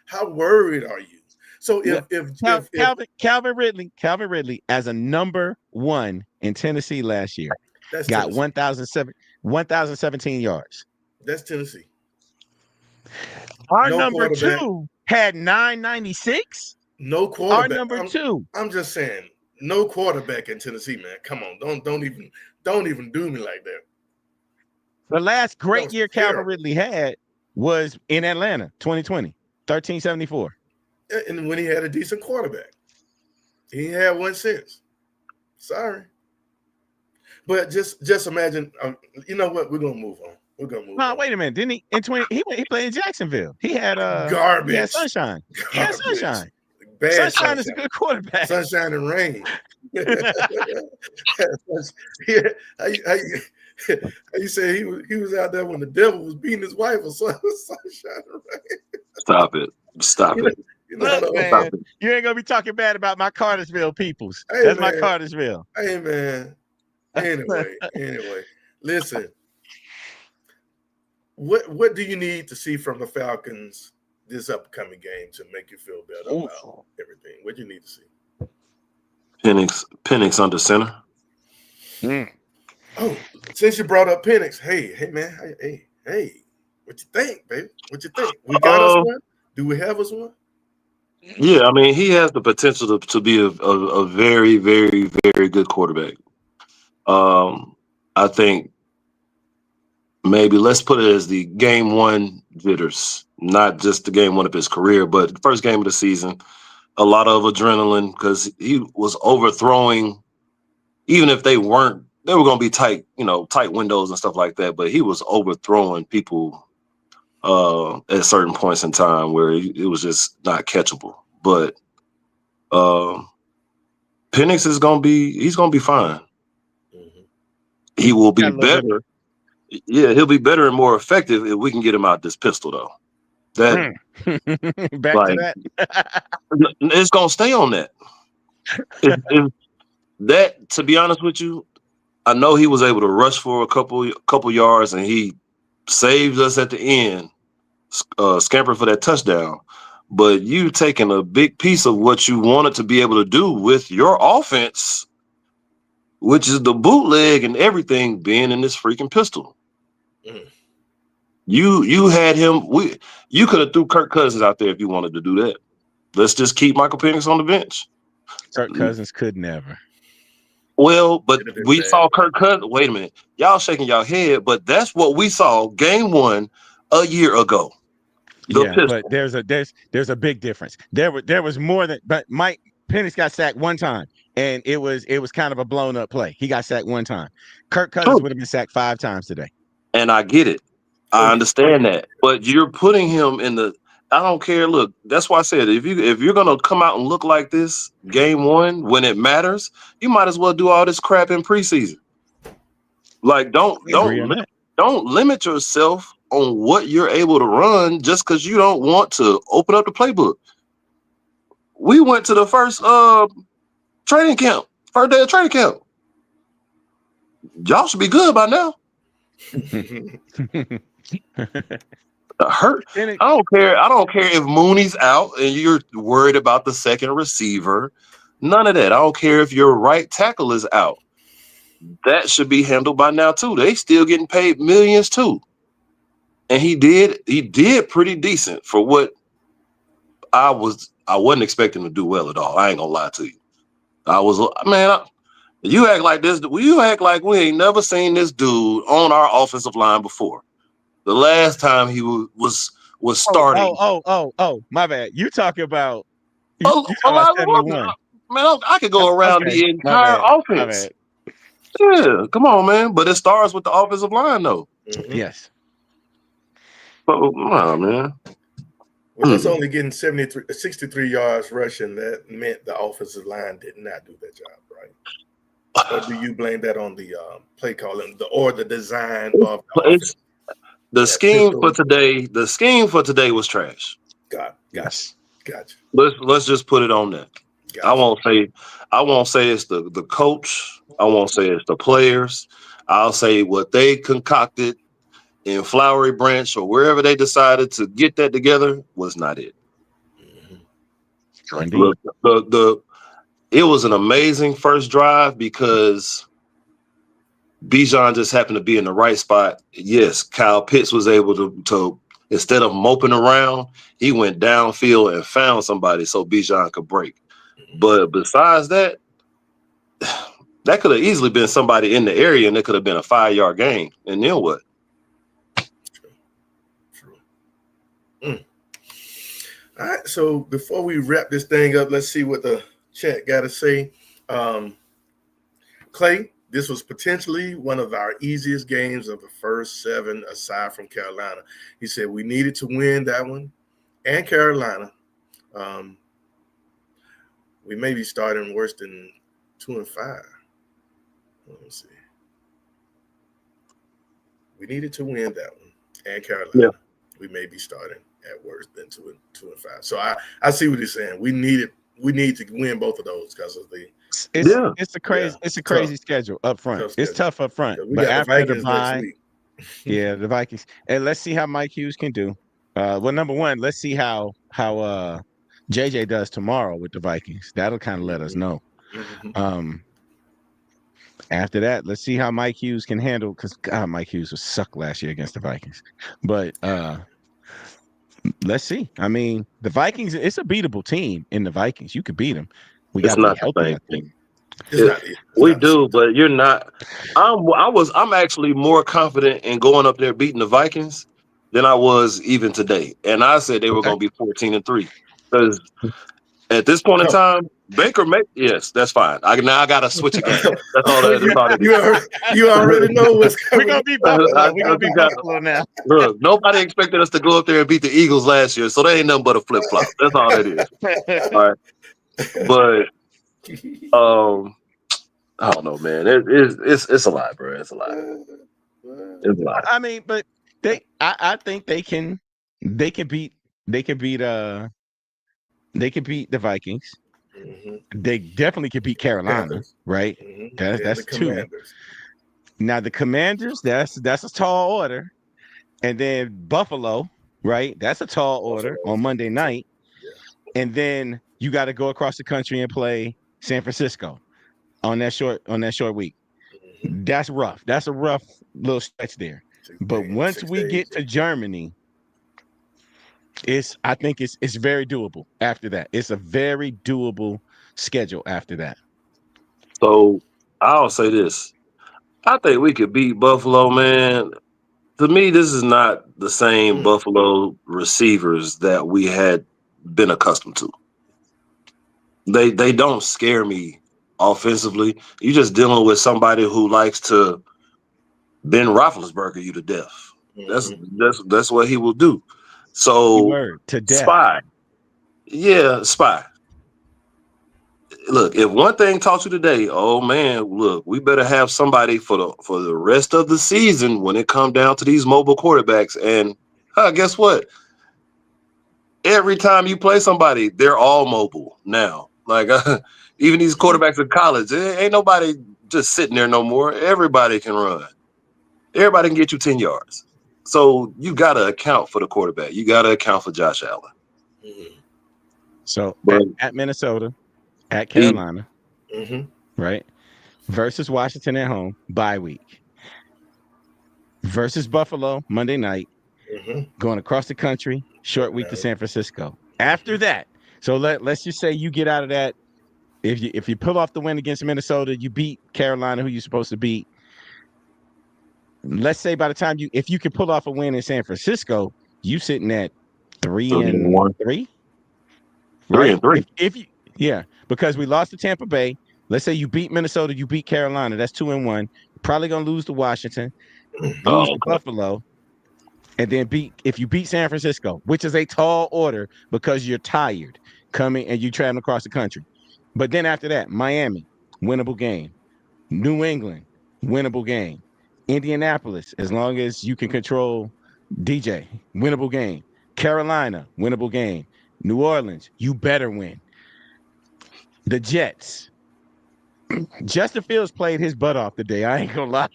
How worried are you? So if Calvin Ridley as a number 1 in Tennessee last year got 1,017 yards. That's Tennessee. Our number 2 had 996. No quarterback. Our number 2. I'm just saying, no quarterback in Tennessee, man. Come on, don't even do me like that. The last great year Calvin Ridley had was in Atlanta, 2020, 1374. And when he had a decent quarterback, he had 1 since. Sorry, but just imagine. You know what? We're gonna move on. No, wait a minute. Didn't he? He played in Jacksonville. He had garbage. He had Sunshine. Garbage. He had Sunshine. Bad Sunshine is a good quarterback. Sunshine and rain. How you say he was out there when the devil was beating his wife or something? Sunshine and rain. Stop it. Look, man, you ain't gonna be talking bad about my Cartersville peoples. Hey, that's my Cartersville. Hey, man. Anyway, listen. What do you need to see from the Falcons this upcoming game to make you feel better about everything? What do you need to see? Penix under center. Oh, since you brought up Penix, hey, man, hey, what you think, baby? What you think? We got us one? Do we have us one? Yeah, I mean, he has the potential to be a very, very, very good quarterback. I think maybe let's put it as the game 1 jitters, not just the game 1 of his career, but the first game of the season. A lot of adrenaline because he was overthrowing, even if they were going to be tight windows and stuff like that. But he was overthrowing people at certain points in time where it was just not catchable. But Penix he's going to be fine. Mm-hmm. He will be better. Yeah, he'll be better and more effective if we can get him out this pistol, though. That back to that. It's gonna stay on that. That, to be honest with you, I know he was able to rush for a couple yards, and he saved us at the end, scamper for that touchdown. But you taking a big piece of what you wanted to be able to do with your offense, which is the bootleg and everything, being in this freaking pistol. Mm. You had him. You could have threw Kirk Cousins out there if you wanted to do that. Let's just keep Michael Penix on the bench. Kirk Cousins could never. Well, but we bad. saw Kirk Cousins. Wait a minute, y'all shaking y'all head, but that's what we saw game 1 a year ago. But there's a big difference. There was more than, but Mike Penix got sacked one time, and it was kind of a blown up play. He got sacked one time. Kirk Cousins would have been sacked 5 times today. And I get it. I understand that, but you're putting him in the. I don't care. Look, that's why I said if you're gonna come out and look like this game 1 when it matters, you might as well do all this crap in preseason. Like don't limit yourself on what you're able to run just because you don't want to open up the playbook. We went to the first training camp, first day of training camp. Y'all should be good by now. Hurt. I don't care. I don't care if Mooney's out and you're worried about the second receiver. None of that. I don't care if your right tackle is out. That should be handled by now too. They still getting paid millions too. And he did pretty decent for what I wasn't expecting to do well at all. I ain't gonna lie to you. You act like this. You act like we ain't never seen this dude on our offensive line before. The last time he was starting. Oh, my bad. You talking about 71. Man, I could go around the entire offense. Yeah, come on, man. But it starts with the offensive line, though. Mm-hmm. Yes. But man. Well, that's only getting 63 yards rushing. That meant the offensive line did not do their job, right? Or do you blame that on the play calling or the design of the offense? The scheme for today. The scheme for today was trash. Gotcha. Let's just put it on that. Gotcha. I won't say it's the coach. I won't say it's the players. I'll say what they concocted in Flowery Branch or wherever they decided to get that together was not it. Mm-hmm. Look, it was an amazing first drive because Bijan just happened to be in the right spot. Yes, Kyle Pitts was able to instead of moping around, he went downfield and found somebody so Bijan could break. But besides that, that could have easily been somebody in the area and it could have been a 5-yard gain. And then what? True. All right. So before we wrap this thing up, let's see what the chat got to say. Clay, this was potentially one of our easiest games of the first 7, aside from Carolina. He said we needed to win that one and Carolina. We may be starting worse than 2-5. Let me see. We needed to win that one and Carolina. Yeah. We may be starting at worse than 2-5. So I see what he's saying. We need to win both of those because of the. It's a crazy schedule up front. It's tough up front. But after the bye, yeah, the Vikings. And let's see how Mike Hughes can do. Well, number one, let's see how JJ does tomorrow with the Vikings. That'll kind of let us know. Mm-hmm. After that, let's see how Mike Hughes can handle, because Mike Hughes was suck last year against the Vikings. But let's see. I mean, the Vikings, it's a beatable team in the Vikings. You could beat them. We got to be healthy, I think. We do, but you're not. I'm actually more confident in going up there beating the Vikings than I was even today. And I said they were going to be 14-3 because at this point in time, Baker yes, that's fine. I got to switch again. That's all that is. You already know what's coming. We're going to be Buffalo. We're going to be Buffalo now. Look, nobody expected us to go up there and beat the Eagles last year, so they ain't nothing but a flip-flop. That's all that is. All right. But I don't know, man. It's a lot, bro. It's a lot. It's a lot. I mean, but I think they can beat the Vikings. Mm-hmm. They definitely could beat Carolina, right? Mm-hmm. That's 2. Now the Commanders, that's a tall order. And then Buffalo, right? That's a tall order on Monday night. Yeah. And then you got to go across the country and play San Francisco on that short week. Mm-hmm. That's rough. That's a rough little stretch there. But once we get to Germany, I think it's very doable after that. It's a very doable schedule after that. So I'll say this. I think we could beat Buffalo, man. To me, this is not the same Buffalo receivers that we had been accustomed to. They don't scare me offensively. You're just dealing with somebody who likes to Ben Roethlisberger you to death. That's what he will do. So Keyword, to death. spy. Yeah, spy. Look, if one thing taught you today, oh man, look, we better have somebody for the rest of the season when it comes down to these mobile quarterbacks. And guess what? Every time you play somebody, they're all mobile now. Like even these quarterbacks in college, ain't nobody just sitting there no more. Everybody can run. Everybody can get you 10 yards. So you got to account for the quarterback. You got to account for Josh Allen. Mm-hmm. So at Minnesota, at Carolina, right? Versus Washington at home, bye week. Versus Buffalo, Monday night. Going across the country, short week to San Francisco. After that, so let's just say you get out of that. If you pull off the win against Minnesota, you beat Carolina, who you're supposed to beat. Let's say by the time if you can pull off a win in San Francisco, you sitting at 3-3. 3-3. If you because we lost to Tampa Bay. Let's say you beat Minnesota, you beat Carolina. That's 2-1. Probably gonna lose to Washington, lose to Buffalo, and then if you beat San Francisco, which is a tall order because you're tired coming and you traveling across the country. But then after that, Miami, winnable game. New England, winnable game. Indianapolis, as long as you can control DJ, winnable game. Carolina, winnable game. New Orleans, you better win. The Jets. Justin Fields played his butt off today. I ain't gonna lie.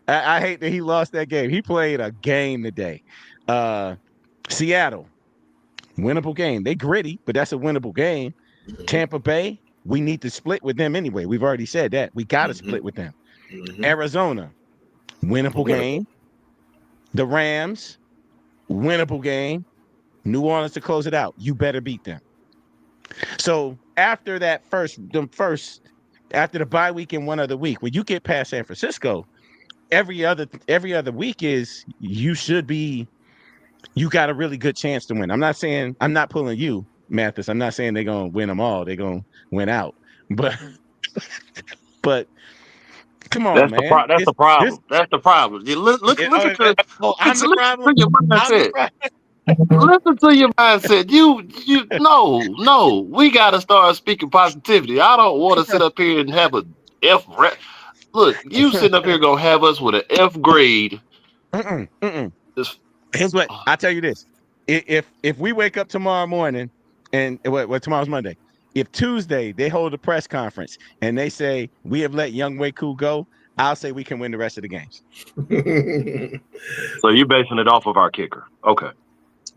I hate that he lost that game. He played a game today. Seattle, winnable game. They gritty, but that's a winnable game. Tampa Bay, we need to split with them anyway. We've already said that. We got to split with them. Arizona, winnable game. The Rams, winnable game. New Orleans to close it out. You better beat them. So after that after the bye week and one other week, when you get past San Francisco, every other week is you got a really good chance to win. I'm not pulling you, Mathis. I'm not saying they're gonna win them all. They're gonna win out. But come on, man. That's the problem. That's the problem. You look at I'm the problem. Listen to your mindset. You no. We gotta start speaking positivity. I don't want to sit up here and have a F. Look, you sitting up here gonna have us with an F grade. Here's what I tell you this: if we wake up tomorrow morning and what tomorrow's Monday, if Tuesday they hold a press conference and they say we have let Young Waku go, I'll say we can win the rest of the games. So you're basing it off of our kicker, okay?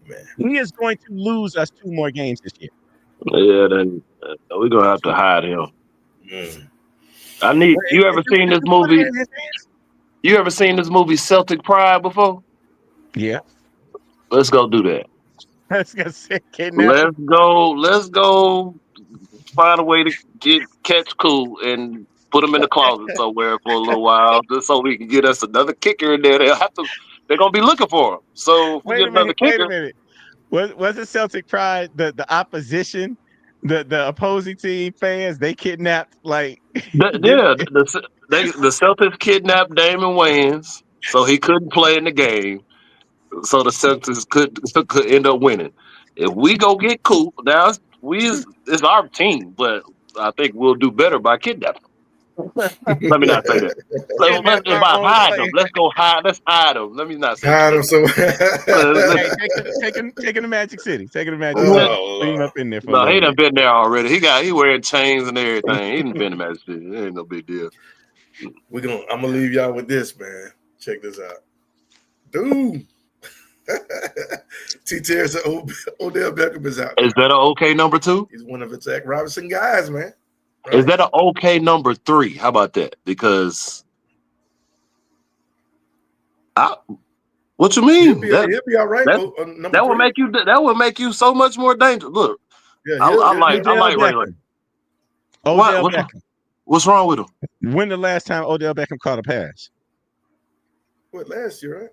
Man. He is going to lose us 2 more games this year. Yeah, then we're gonna have to hide him. You ever seen this movie? You ever seen this movie Celtic Pride before? Yeah. Let's go do that. Let's go find a way to catch Cool and put him in the closet somewhere for a little while, just so we can get us another kicker in there. They're gonna be looking for him. So if we get another kicker. Wait a minute. Was it Celtic Pride the opposition, the opposing team fans? They kidnapped the Celtics kidnapped Damon Wayans, so he couldn't play in the game. So the Celtics could end up winning. If we go get Coop, now it's our team, but I think we'll do better by kidnapping them. Let me not say that. Let's go hide. Let's hide them. Let me not say hide that. Take him to Magic City. Take him to Magic City. Leave him up in there for he done been there already. He wearing chains and everything. He done been to Magic City. It ain't no big deal. I'm gonna leave y'all with this, man. Check this out, dude. T. Terry said Odell Beckham is out. Is that an okay number 2? He's one of the Zach Robinson guys, man. Right? Is that an okay number 3? How about that? Because what you mean? He'll be all right. That would make you so much more dangerous. Look, yeah, I like Ray Ray. Odell Beckham. What's wrong with him? When the last time Odell Beckham caught a pass? What, last year, right?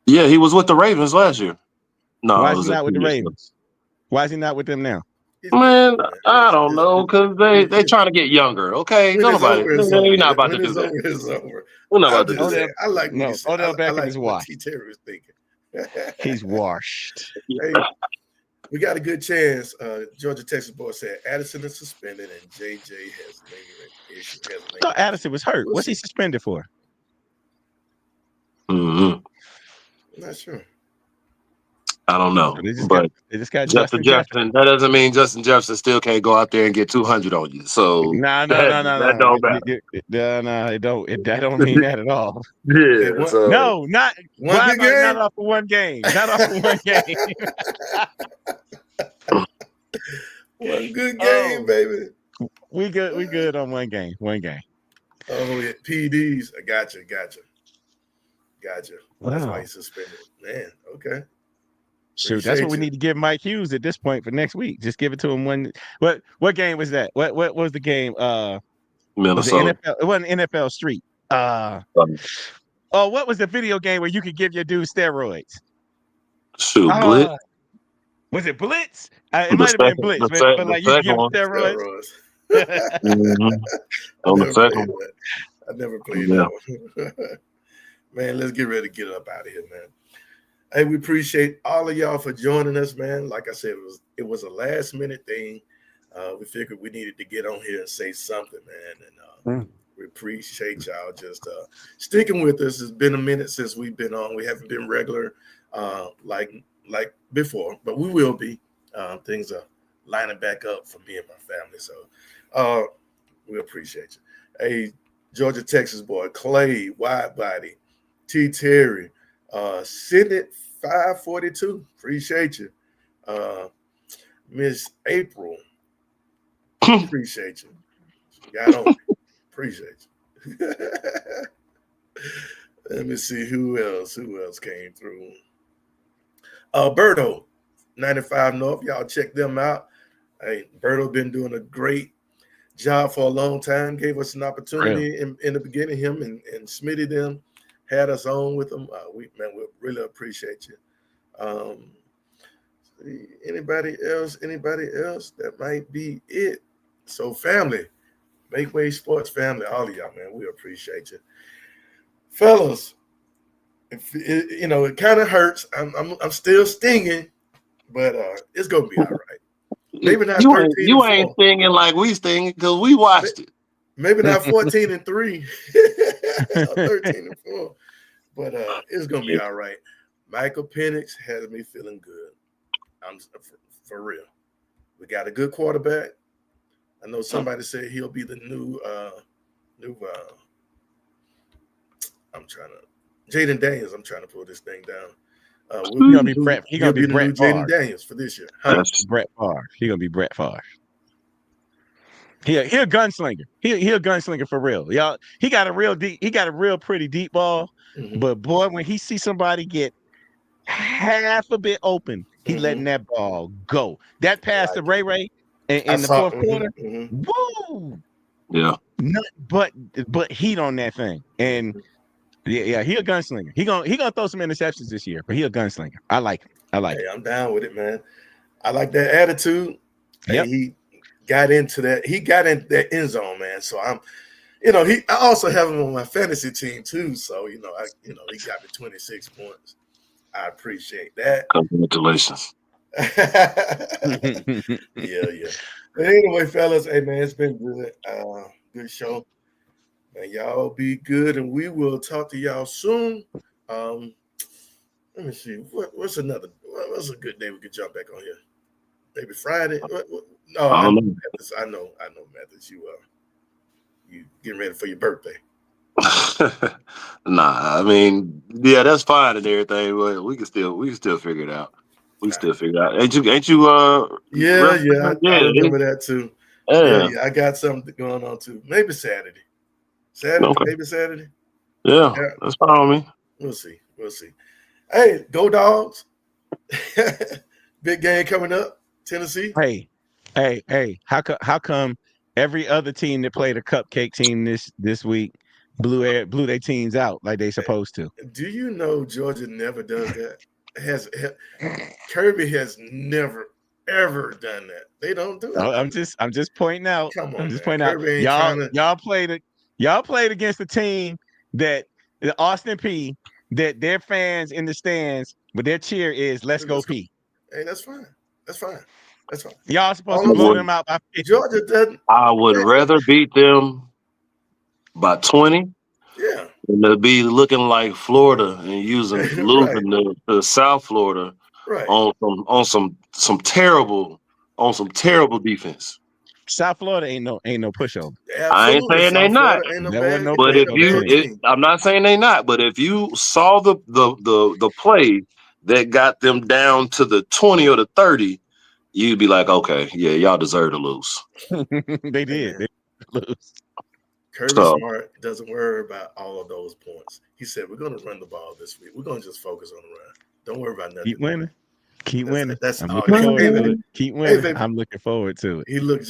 Yeah, he was with the Ravens last year. No, why is he not with the Ravens? Why is he not with them now? Man, I don't know, because they trying to get younger. Okay, nobody. We're not about to do that. It's over. We're not about to do that. I like Odell Beckham is washed. T. Terry was thinking. He's washed. Hey, we got a good chance. Georgia Texas boy said Addison is suspended and JJ has lingering issues. I thought Addison was hurt. What's he suspended for? Mm-hmm. I'm not sure. I don't know. They just got Justin Jefferson. That doesn't mean Justin Jefferson still can't go out there and get 200 on you. So no. That don't matter. No, it don't. That don't mean that at all. Yeah. No, not one game. Not off of one game. Not off of one game. One good game, baby. We good on one game. One game. Oh yeah, PDs. I gotcha. Wow. That's why he's suspended. Man, okay. Shoot, that's what we need to give Mike Hughes at this point for next week. Just give it to him one. What game was that? What was the game? Minnesota. It wasn't NFL Street. What was the video game where you could give your dude steroids? Shoot, Blitz. Was it Blitz? It might have been Blitz, but like you give him steroids. On the second one. I never played that one. Man, let's get ready to get up out of here, man. Hey, we appreciate all of y'all for joining us, man. Like I said, it was a last minute thing. We figured we needed to get on here and say something, man. And we appreciate y'all just sticking with us. It's been a minute since we've been on. We haven't been regular like before, but we will be. Things are lining back up for me and my family. So we appreciate you. Hey, Georgia, Texas boy, Clay, Wide Body, T. Terry, Sidney 542. Appreciate you. Miss April. Appreciate you. Got on. Appreciate you. Let me see who else came through. Berto, 95 North. Y'all check them out. Hey, Berto been doing a great job for a long time. Gave us an opportunity in the beginning. Him and Smitty them had us on with them. We really appreciate you. Anybody else? That might be it. So family, Make Way Sports family, all of y'all, man, we appreciate you. Fellas, it kind of hurts. I'm still stinging, but it's gonna be all right. Maybe not 13. You ain't stinging like we stinging because we watched it. Maybe not 14-3, 13-4, but it's gonna be all right. Michael Penix has me feeling good. I'm for real. We got a good quarterback. I know somebody said he'll be the new Jaden Daniels. I'm trying to pull this thing down. He's gonna be Brett. He's gonna be Brett Jaden Daniels for this year. Brett Favre. He's gonna be Brett Favre. He a gunslinger. He a gunslinger for real, y'all. He got a real pretty deep ball. Mm-hmm. But boy, when he sees somebody get half a bit open, he letting that ball go. That pass to Ray Ray in the fourth quarter. Mm-hmm. Woo! Yeah. But heat on that thing. And yeah, he a gunslinger. He gonna throw some interceptions this year, but he a gunslinger. I like him. Hey, I'm down with it, man. I like that attitude. Yep. He got into that. He got into that end zone, man. So I also have him on my fantasy team too. So he got me 26 points. I appreciate that. Congratulations. Yeah. But anyway, fellas, hey man, it's been good. Good show. Man, y'all be good, and we will talk to y'all soon. Let me see. What's a good day we could jump back on here? Maybe Friday. No, I know Mathis. You You getting ready for your birthday? Nah, I mean, yeah, that's fine and everything, but we can still figure it out. We can still figure it out. Ain't you Yeah, I yeah, remember that too. yeah. I got something going on too. Maybe Saturday. Okay. Maybe Saturday. Yeah, that's fine with me. We'll see. Hey, go Dogs. Big game coming up. Tennessee. Hey. How come every other team that played a cupcake team this week blew their teams out like they supposed to? Do you know Georgia never does that? Kirby has never ever done that. They don't do it. I'm just pointing out. Come on, I'm just man. pointing out. Kirby ain't trying to. Y'all played against a team that the Austin P that their fans in the stands, but their cheer is "Let's go P." Hey, that's fine. That's fine. Y'all supposed to blow them out by 50. Georgia doesn't. I would rather beat them by 20 Yeah. than to be looking like Florida and losing to South Florida on some terrible defense. South Florida ain't no pushover. Absolutely. I ain't saying they not. But I'm not saying they not. But if you saw the play that got them down to the 20 or the 30, you'd be like, okay, yeah, y'all deserve to lose. They did. They lose. Kirby Smart doesn't worry about all of those points. He said, we're going to run the ball this week. We're going to just focus on the run. Don't worry about nothing. Keep winning. I'm looking forward to it. Keep winning. Hey, I'm looking forward to it. He looked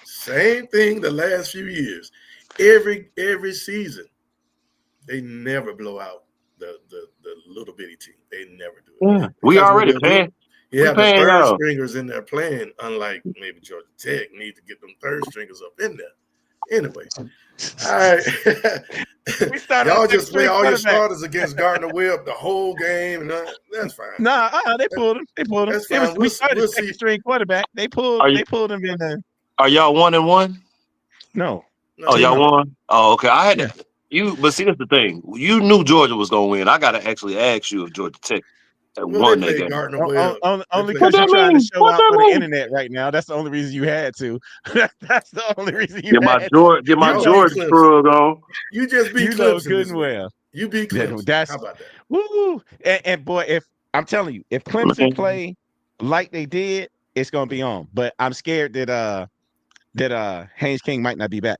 same thing the last few years. Every season, they never blow out the little bitty team. They never do it. Yeah, we already paying. Yeah, the third stringers in there playing, unlike maybe Georgia Tech, need to get them third stringers up in there. Anyway, all right. Y'all just play all your starters against Gardner Webb the whole game, and that's fine. They pulled him. That's fine. We started second string quarterback. They pulled him in there. Are y'all 1-1? No. Oh, y'all won? Oh, okay. I had but see, that's the thing. You knew Georgia was gonna win. I gotta actually ask you if Georgia Tech won that game. Only because you're trying to show out for the internet right now. That's the only reason you had to. That's the only reason you had to. Get my Georgia plug on. You just beat Clemson. Good and well. You beat Clemson. How about that? Woo! And boy, if I'm telling you, if Clemson play like they did, it's gonna be on. But I'm scared that Haynes King might not be back.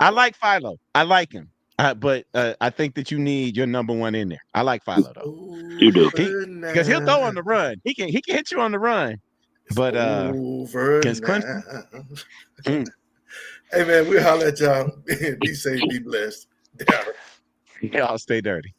I like Philo. I like him. But I think that you need your number one in there. I like Philo though. You do. Because he'll throw on the run. He can hit you on the run. But against Clemson. Hey man, we'll holler at y'all. Be safe, be blessed. Y'all stay dirty.